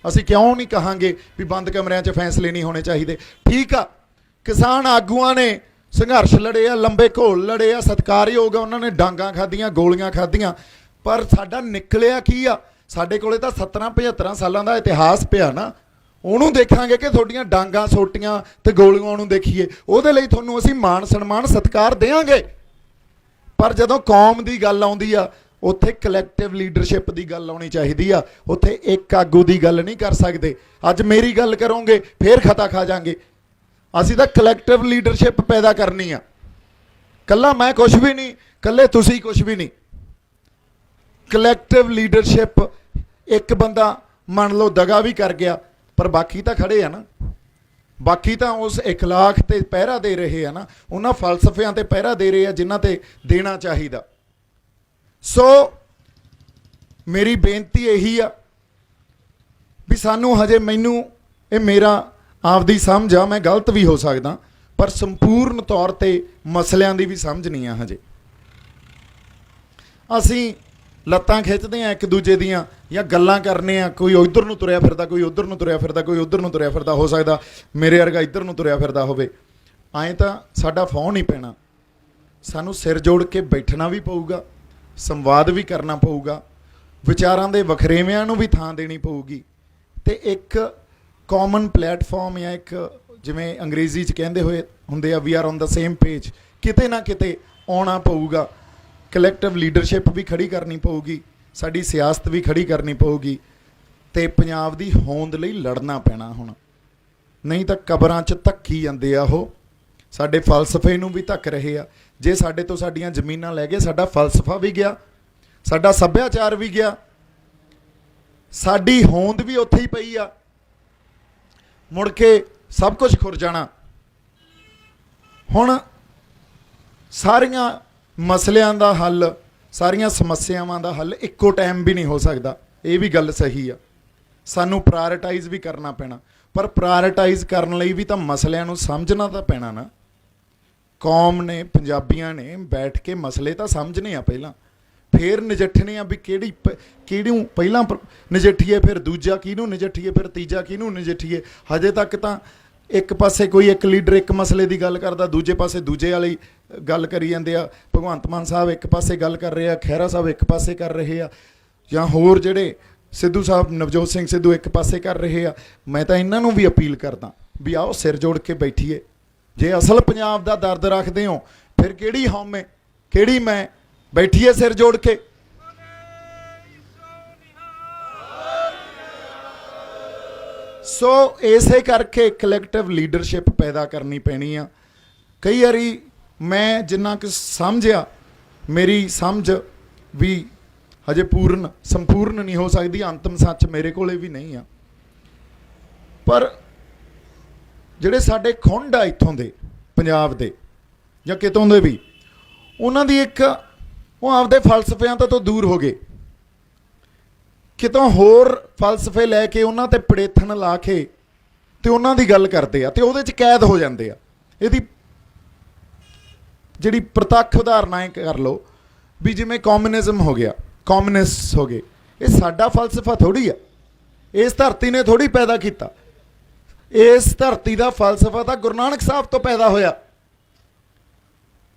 ਅਸੀਂ ਕਿਉਂ ਨਹੀਂ ਕਹਾਂਗੇ ਵੀ ਬੰਦ ਕਮਰਿਆਂ 'ਚ ਫੈਸਲੇ ਨਹੀਂ ਹੋਣੇ ਚਾਹੀਦੇ। ਠੀਕ ਆ, ਕਿਸਾਨ ਆਗੂਆਂ ਨੇ ਸੰਘਰਸ਼ ਲੜੇ ਆ, ਲੰਬੇ ਘੋਲ ਲੜੇ ਆ, ਸਤਿਕਾਰਯੋਗ ਆ, ਉਹਨਾਂ ਨੇ ਡਾਂਗਾਂ ਖਾਧੀਆਂ, ਗੋਲੀਆਂ ਖਾਧੀਆਂ, ਪਰ ਸਾਡਾ ਨਿਕਲਿਆ ਕੀ ਆ। ਸਾਡੇ ਕੋਲੇ ਤਾਂ 17-75 ਸਾਲਾਂ ਦਾ ਇਤਿਹਾਸ ਪਿਆ ਨਾ, ਉਹਨੂੰ ਦੇਖਾਂਗੇ ਕਿ ਤੁਹਾਡੀਆਂ ਡਾਂਗਾਂ, ਸੋਟੀਆਂ ਤੇ ਗੋਲੀਆਂ ਨੂੰ ਦੇਖੀਏ। ਉਹਦੇ ਲਈ ਤੁਹਾਨੂੰ ਅਸੀਂ ਮਾਣ ਸਨਮਾਨ ਸਤਿਕਾਰ ਦੇਵਾਂਗੇ। ਪਰ ਜਦੋਂ ਕੌਮ ਦੀ ਗੱਲ ਆਉਂਦੀ ਆ, ਉੱਥੇ ਕਲੈਕਟਿਵ ਲੀਡਰਸ਼ਿਪ ਦੀ ਗੱਲ ਆਉਣੀ ਚਾਹੀਦੀ ਆ। ਉੱਥੇ ਇੱਕ ਆਗੂ ਦੀ ਗੱਲ ਨਹੀਂ ਕਰ ਸਕਦੇ। ਅੱਜ ਮੇਰੀ ਗੱਲ ਕਰੋਗੇ ਫੇਰ ਖਤਾ ਖਾ ਜਾਾਂਗੇ। ਅਸੀਂ ਤਾਂ ਕਲੈਕਟਿਵ ਲੀਡਰਸ਼ਿਪ ਪੈਦਾ ਕਰਨੀ ਆ। ਕੱਲਾ ਮੈਂ ਕੁਝ ਵੀ ਨਹੀਂ, ਕੱਲੇ ਤੁਸੀਂ ਕੁਝ ਵੀ ਨਹੀਂ। ਕਲੈਕਟਿਵ ਲੀਡਰਸ਼ਿਪ, ਇੱਕ ਬੰਦਾ ਮੰਨ ਲਓ ਦਗਾ ਵੀ ਕਰ ਗਿਆ, ਪਰ ਬਾਕੀ ਤਾਂ ਖੜੇ ਆ ਨਾ। ਬਾਕੀ ਤਾਂ ਉਸ ਇਖਲਾਕ ਤੇ ਪਹਿਰਾ ਦੇ ਰਹੇ ਆ ਨਾ, ਉਹਨਾਂ ਫਲਸਫਿਆਂ ਤੇ ਪਹਿਰਾ ਦੇ ਰਹੇ ਆ ਜਿਨ੍ਹਾਂ ਤੇ ਦੇਣਾ ਚਾਹੀਦਾ। ਸੋ ਮੇਰੀ ਬੇਨਤੀ ਇਹੀ ਆ ਵੀ ਸਾਨੂੰ ਹਜੇ, ਮੈਨੂੰ ਇਹ ਮੇਰਾ ਆਪਦੀ ਸਮਝ ਆ, ਮੈਂ ਗਲਤ ਵੀ ਹੋ ਸਕਦਾ, ਪਰ ਸੰਪੂਰਨ ਤੌਰ ਤੇ ਮਸਲਿਆਂ ਦੀ ਵੀ ਸਮਝ ਨਹੀਂ ਆ ਹਜੇ। ਅਸੀਂ ਲੱਤਾਂ ਖਿੱਚਦੇ ਆ ਇੱਕ ਦੂਜੇ ਦੀਆਂ, ਜਾਂ ਗੱਲਾਂ ਕਰਨੇ ਆ, ਕੋਈ ਉੱਧਰ ਨੂੰ ਤੁਰਿਆ ਫਿਰਦਾ, ਕੋਈ ਉੱਧਰ ਨੂੰ ਤੁਰਿਆ ਫਿਰਦਾ, ਕੋਈ ਉੱਧਰ ਨੂੰ ਤੁਰਿਆ ਫਿਰਦਾ, ਹੋ ਸਕਦਾ ਮੇਰੇ ਵਰਗਾ ਇੱਧਰ ਨੂੰ ਤੁਰਿਆ ਫਿਰਦਾ ਹੋਵੇ। ਐਂ ਤਾਂ ਸਾਡਾ ਫੌਂ ਨਹੀਂ ਪੈਣਾ। ਸਾਨੂੰ ਸਿਰ ਜੋੜ ਕੇ ਬੈਠਣਾ ਵੀ ਪਊਗਾ, ਸੰਵਾਦ ਵੀ ਕਰਨਾ ਪਊਗਾ, ਵਿਚਾਰਾਂ ਦੇ ਵਖਰੇਵਿਆਂ ਨੂੰ ਵੀ ਥਾਂ ਦੇਣੀ ਪਊਗੀ, ਤੇ ਇੱਕ ਕਾਮਨ ਪਲੇਟਫਾਰਮ, ਜਾਂ ਇੱਕ ਜਿਵੇਂ ਅੰਗਰੇਜ਼ੀ 'ਚ ਕਹਿੰਦੇ ਹੋਏ ਹੁੰਦੇ ਆ, we are on the same page, ਕਿਤੇ ਨਾ ਕਿਤੇ ਆਉਣਾ ਪਊਗਾ। ਕਲੈਕਟਿਵ ਲੀਡਰਸ਼ਿਪ ਵੀ ਖੜੀ ਕਰਨੀ ਪਊਗੀ, ਸਾਡੀ ਸਿਆਸਤ ਵੀ ਖੜੀ ਕਰਨੀ ਪਊਗੀ, ਤੇ ਪੰਜਾਬ ਦੀ ਹੋਂਦ ਲਈ ਲੜਨਾ ਪੈਣਾ ਹੁਣ। ਨਹੀਂ ਤਾਂ ਕਬਰਾਂ 'ਚ ਧੱਕੀ ਜਾਂਦੇ ਆ ਉਹ, ਸਾਡੇ ਫਲਸਫੇ ਨੂੰ ਵੀ ਧੱਕ ਰਹੇ ਆ। ਜੇ ਸਾਡੇ ਤੋਂ ਸਾਡੀਆਂ ਜ਼ਮੀਨਾਂ ਲੈ ਗਏ, ਸਾਡਾ ਫਲਸਫਾ ਵੀ ਗਿਆ, ਸਾਡਾ ਸੱਭਿਆਚਾਰ ਵੀ ਗਿਆ, ਸਾਡੀ ਹੋਂਦ ਵੀ ਉੱਥੇ ਹੀ ਪਈ ਆ। ਮੁੜ ਕੇ ਸਭ ਕੁਝ ਖੁਰ ਜਾਣਾ। ਹੁਣ ਸਾਰੀਆਂ ਮਸਲਿਆਂ ਦਾ ਹੱਲ, ਸਾਰੀਆਂ ਸਮੱਸਿਆਵਾਂ ਦਾ ਹੱਲ ਇੱਕੋ ਟਾਈਮ ਵੀ ਨਹੀਂ ਹੋ ਸਕਦਾ, ਇਹ ਵੀ ਗੱਲ ਸਹੀ ਆ। ਸਾਨੂੰ ਪ੍ਰਾਇਰਟਾਈਜ਼ ਵੀ ਕਰਨਾ ਪੈਣਾ, ਪਰ ਪ੍ਰਾਇਰਟਾਈਜ਼ ਕਰਨ ਲਈ ਵੀ ਤਾਂ ਮਸਲਿਆਂ ਨੂੰ ਸਮਝਣਾ ਤਾਂ ਪੈਣਾ ਨਾ। ਕੌਮ ਨੇ, ਪੰਜਾਬੀਆਂ ਨੇ ਬੈਠ ਕੇ ਮਸਲੇ ਤਾਂ ਸਮਝਣੇ ਆ ਪਹਿਲਾਂ, ਫਿਰ ਨਜਿੱਠਣੇ ਆ ਵੀ ਕਿਹੜੀਆਂ ਪਹਿਲਾਂ ਨਜਿੱਠੀਏ, ਫਿਰ ਦੂਜਾ ਕਿਹਨੂੰ ਨਜਿੱਠੀਏ, ਫਿਰ ਤੀਜਾ ਕਿਹਨੂੰ ਨਜਿੱਠੀਏ। ਹਜੇ ਤੱਕ ਤਾਂ ਇੱਕ ਪਾਸੇ ਕੋਈ ਇੱਕ ਲੀਡਰ ਇੱਕ ਮਸਲੇ ਦੀ ਗੱਲ ਕਰਦਾ, ਦੂਜੇ ਪਾਸੇ ਦੂਜੇ ਵਾਲੀ ਗੱਲ ਕਰੀ ਜਾਂਦੇ ਆ। ਭਗਵੰਤ ਮਾਨ ਸਾਹਿਬ ਇੱਕ ਪਾਸੇ ਗੱਲ ਕਰ ਰਹੇ ਆ, ਖਹਿਰਾ ਸਾਹਿਬ ਇੱਕ ਪਾਸੇ ਕਰ ਰਹੇ ਆ, ਜਾਂ ਹੋਰ ਜਿਹੜੇ ਸਿੱਧੂ ਸਾਹਿਬ, ਨਵਜੋਤ ਸਿੰਘ ਸਿੱਧੂ ਇੱਕ ਪਾਸੇ ਕਰ ਰਹੇ ਆ। ਮੈਂ ਤਾਂ ਇਹਨਾਂ ਨੂੰ ਵੀ ਅਪੀਲ ਕਰਦਾ ਵੀ ਆਓ ਸਿਰ ਜੋੜ ਕੇ ਬੈਠੀਏ। ਜੇ ਅਸਲ ਪੰਜਾਬ ਦਾ ਦਰਦ ਰੱਖਦੇ ਹੋ, ਫਿਰ ਕਿਹੜੀ ਹਉਮੈ, ਕਿਹੜੀ ਮੈਂ, ਬੈਠੀਏ ਸਿਰ ਜੋੜ ਕੇ। ਸੋ ਇਸੇ ਕਰਕੇ ਕਲੈਕਟਿਵ ਲੀਡਰਸ਼ਿਪ ਪੈਦਾ ਕਰਨੀ ਪੈਣੀ ਆ। ਕਈ ਵਾਰੀ ਮੈਂ ਜਿੰਨਾ ਕੁ ਸਮਝਿਆ, ਮੇਰੀ ਸਮਝ ਵੀ ਹਜੇ ਸੰਪੂਰਨ ਨਹੀਂ ਹੋ ਸਕਦੀ, ਅੰਤਮ ਸੱਚ ਮੇਰੇ ਕੋਲੇ ਵੀ ਨਹੀਂ ਆ, ਪਰ ਜਿਹੜੇ ਸਾਡੇ ਖੁੰਡ ਆ ਇੱਥੋਂ ਦੇ, ਪੰਜਾਬ ਦੇ ਜਾਂ ਕਿਤੋਂ ਦੇ ਵੀ, ਉਹਨਾਂ ਦੀ ਇੱਕ ਉਹ ਆਪਦੇ ਫਲਸਫਿਆਂ ਤੋਂ ਦੂਰ ਹੋ ਗਏ, ਕਿਤੋਂ ਹੋਰ ਫਲਸਫੇ ਲੈ ਕੇ ਉਹਨਾਂ ਤੇ ਪੜੇਥਣ ਲਾ ਕੇ ਤੇ ਉਹਨਾਂ ਦੀ ਗੱਲ ਕਰਦੇ ਆ ਤੇ ਉਹਦੇ 'ਚ ਕੈਦ ਹੋ ਜਾਂਦੇ ਆ। ਇਹਦੀ ਜਿਹੜੀ ਪ੍ਰਤੱਖ ਉਦਾਹਰਨਾਂ ਹੈ ਕਰ ਲਓ ਵੀ ਜਿਵੇਂ ਕਮਿਊਨਿਜ਼ਮ ਹੋ ਗਿਆ, ਕਮਿਊਨਿਸਟ ਹੋ ਗਏ, ਇਹ ਸਾਡਾ ਫਲਸਫਾ ਥੋੜ੍ਹੀ ਆ, ਇਸ ਧਰਤੀ ਨੇ ਥੋੜ੍ਹੀ ਪੈਦਾ ਕੀਤਾ। ਇਸ ਧਰਤੀ ਦਾ ਫਲਸਫਾ ਤਾਂ ਗੁਰੂ ਨਾਨਕ ਸਾਹਿਬ ਤੋਂ ਪੈਦਾ ਹੋਇਆ।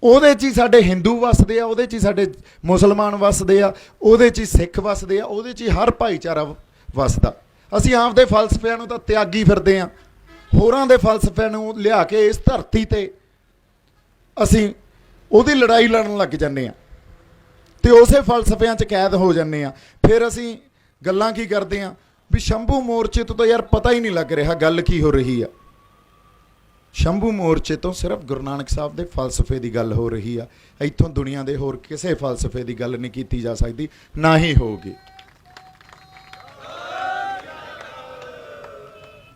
ਉਹਦੇ 'ਚ ਹੀ ਸਾਡੇ ਹਿੰਦੂ ਵੱਸਦੇ ਆ, ਉਹਦੇ 'ਚ ਹੀ ਸਾਡੇ ਮੁਸਲਮਾਨ ਵੱਸਦੇ ਆ, ਉਹਦੇ 'ਚ ਹੀ ਸਿੱਖ ਵੱਸਦੇ ਆ, ਉਹਦੇ 'ਚ ਹੀ ਹਰ ਭਾਈਚਾਰਾ ਵੱਸਦਾ। ਅਸੀਂ ਆਪਦੇ ਫਲਸਫਿਆਂ ਨੂੰ ਤਾਂ ਤਿਆਗੀ ਫਿਰਦੇ ਹਾਂ, ਹੋਰਾਂ ਦੇ ਫਲਸਫਿਆਂ ਨੂੰ ਲਿਆ ਕੇ ਇਸ ਧਰਤੀ ਤੇ ਅਸੀਂ ਉਹਦੀ ਲੜਾਈ ਲੜਨ ਲੱਗ ਜਾਂਦੇ ਹਾਂ ਤੇ ਉਸੇ ਫਲਸਫਿਆਂ 'ਚ ਕੈਦ ਹੋ ਜਾਂਦੇ ਹਾਂ। ਫਿਰ ਅਸੀਂ ਗੱਲਾਂ ਕੀ ਕਰਦੇ ਹਾਂ ਵੀ ਸ਼ੰਭੂ ਮੋਰਚੇ ਤੋਂ ਤਾਂ ਯਾਰ ਪਤਾ ਹੀ ਨਹੀਂ ਲੱਗ ਰਿਹਾ ਗੱਲ ਕੀ ਹੋ ਰਹੀ ਆ। ਸ਼ੰਭੂ ਮੋਰਚੇ ਤੋਂ ਸਿਰਫ ਗੁਰੂ ਨਾਨਕ ਸਾਹਿਬ ਦੇ ਫਲਸਫੇ ਦੀ ਗੱਲ ਹੋ ਰਹੀ ਆ, ਇੱਥੋਂ ਦੁਨੀਆ ਦੇ ਹੋਰ ਕਿਸੇ ਫਲਸਫੇ ਦੀ ਗੱਲ ਨਹੀਂ ਕੀਤੀ ਜਾ ਸਕਦੀ, ਨਾ ਹੀ ਹੋਊਗੀ।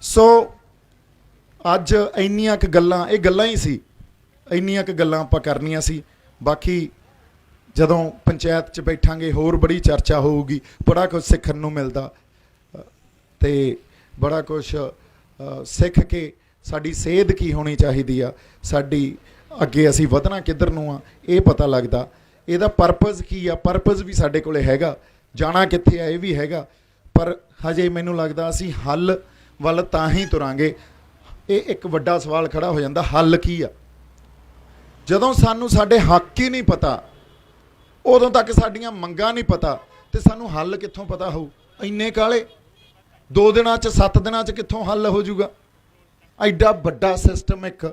ਸੋ ਅੱਜ ਇੰਨੀਆਂ ਕੁ ਗੱਲਾਂ, ਇਹ ਗੱਲਾਂ ਹੀ ਸੀ, ਇੰਨੀਆਂ ਕੁ ਗੱਲਾਂ ਆਪਾਂ ਕਰਨੀਆਂ ਸੀ। ਬਾਕੀ ਜਦੋਂ ਪੰਚਾਇਤ 'ਚ ਬੈਠਾਂਗੇ ਹੋਰ ਬੜੀ ਚਰਚਾ ਹੋਊਗੀ, ਬੜਾ ਕੁਝ ਸਿੱਖਣ ਨੂੰ ਮਿਲਦਾ ਤੇ ਬੜਾ ਕੁਝ ਸਿੱਖ ਕੇ ਸਾਡੀ ਸੇਧ ਕੀ ਹੋਣੀ ਚਾਹੀਦੀ ਆ, ਸਾਡੀ ਅੱਗੇ ਅਸੀਂ ਵਧਣਾ ਕਿੱਧਰ ਨੂੰ ਆ, ਇਹ ਪਤਾ ਲੱਗਦਾ। ਇਹਦਾ ਪਰਪਸ ਕੀ ਆ, ਪਰਪਸ ਵੀ ਸਾਡੇ ਕੋਲੇ ਹੈਗਾ, ਜਾਣਾ ਕਿੱਥੇ ਆ ਇਹ ਵੀ ਹੈਗਾ, ਪਰ ਹਜੇ ਮੈਨੂੰ ਲੱਗਦਾ ਅਸੀਂ ਹੱਲ ਵੱਲ ਤਾਂ ਹੀ ਤੁਰਾਂਗੇ। ਇਹ ਇੱਕ ਵੱਡਾ ਸਵਾਲ ਖੜਾ ਹੋ ਜਾਂਦਾ, ਹੱਲ ਕੀ ਆ? ਜਦੋਂ ਸਾਨੂੰ ਸਾਡੇ ਹੱਕ ਹੀ ਨਹੀਂ ਪਤਾ, ਉਦੋਂ ਤੱਕ ਸਾਡੀਆਂ ਮੰਗਾਂ ਨਹੀਂ ਪਤਾ, ਤੇ ਸਾਨੂੰ ਹੱਲ ਕਿੱਥੋਂ ਪਤਾ ਹੋਊ? ਇੰਨੇ ਕਾਲੇ 2 ਦਿਨਾਂ 'ਚ 7 ਦਿਨਾਂ 'ਚ ਕਿੱਥੋਂ ਹੱਲ ਹੋ ਜਾਊਗਾ? ਐਡਾ ਵੱਡਾ ਸਿਸਟਮ ਇੱਕ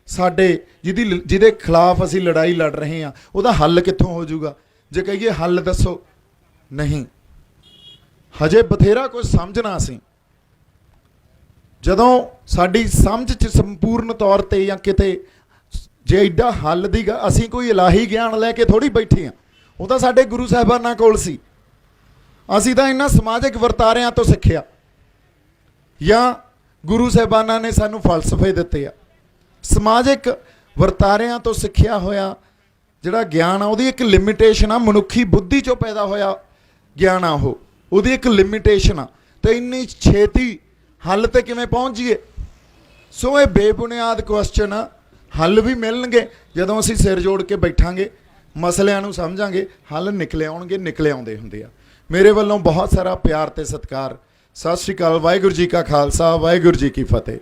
ਸਾਡੇ ਜਿਹਦੇ ਖਿਲਾਫ ਅਸੀਂ ਲੜਾਈ ਲੜ ਰਹੇ ਹਾਂ, ਉਹਦਾ ਹੱਲ ਕਿੱਥੋਂ ਹੋ ਜਾਊਗਾ? ਜੇ ਕਹੀਏ ਹੱਲ ਦੱਸੋ, ਨਹੀਂ, ਹਜੇ ਬਥੇਰਾ ਕੁਝ ਸਮਝਣਾ ਅਸੀਂ। ਜਦੋਂ ਸਾਡੀ ਸਮਝ 'ਚ ਸੰਪੂਰਨ ਤੌਰ ਤੇ ਜਾਂ ਕਿਤੇ ਜੇ ਐਡਾ ਹੱਲ ਦੀ ਅਸੀਂ ਕੋਈ ਇਲਾਹੀ ਗਿਆਨ ਲੈ ਕੇ ਥੋੜ੍ਹੀ ਬੈਠੇ ਹਾਂ, ਉਹ ਤਾਂ ਸਾਡੇ ਗੁਰੂ ਸਾਹਿਬਾਨਾਂ ਕੋਲ ਸੀ। ਅਸੀਂ ਤਾਂ ਇਹਨਾਂ ਸਮਾਜਿਕ ਵਰਤਾਰਿਆਂ ਤੋਂ ਸਿੱਖਿਆ, ਜਾਂ ਗੁਰੂ ਸਾਹਿਬਾਨਾਂ ਨੇ ਸਾਨੂੰ ਫਲਸਫੇ ਦਿੱਤੇ ਆ। ਸਮਾਜਿਕ ਵਰਤਾਰਿਆਂ ਤੋਂ ਸਿੱਖਿਆ ਹੋਇਆ ਜਿਹੜਾ ਗਿਆਨ ਆ, ਉਹਦੀ ਇੱਕ ਲਿਮਿਟੇਸ਼ਨ ਆ, ਮਨੁੱਖੀ ਬੁੱਧੀ 'ਚੋਂ ਪੈਦਾ ਹੋਇਆ ਗਿਆਨ ਆ, ਉਹਦੀ ਇੱਕ ਲਿਮਿਟੇਸ਼ਨ ਆ। ਤੇ ਇੰਨੀ ਛੇਤੀ ਹੱਲ ਤੇ ਕਿਵੇਂ ਪਹੁੰਚ ਜਾਈਏ? ਸੋ ਇਹ ਬੇਬੁਨਿਆਦ ਕੁਐਸਚਨ ਆ, ਹੱਲ ਵੀ ਮਿਲਣਗੇ ਜਦੋਂ ਅਸੀਂ ਸਿਰ ਜੋੜ ਕੇ ਬੈਠਾਂਗੇ, ਮਸਲਿਆਂ ਨੂੰ ਸਮਝਾਂਗੇ, ਹੱਲ ਨਿਕਲੇ ਆਉਣਗੇ, ਨਿਕਲੇ ਆਉਂਦੇ ਹੁੰਦੇ ਆ। ਮੇਰੇ ਵੱਲੋਂ ਬਹੁਤ ਸਾਰਾ ਪਿਆਰ ਤੇ ਸਤਿਕਾਰ। ਸਤਿ ਸ਼੍ਰੀ ਅਕਾਲ। ਵਾਹਿਗੁਰੂ ਜੀ ਕਾ ਖਾਲਸਾ, ਵਾਹਿਗੁਰੂ ਜੀ ਕੀ ਫਤਿਹ।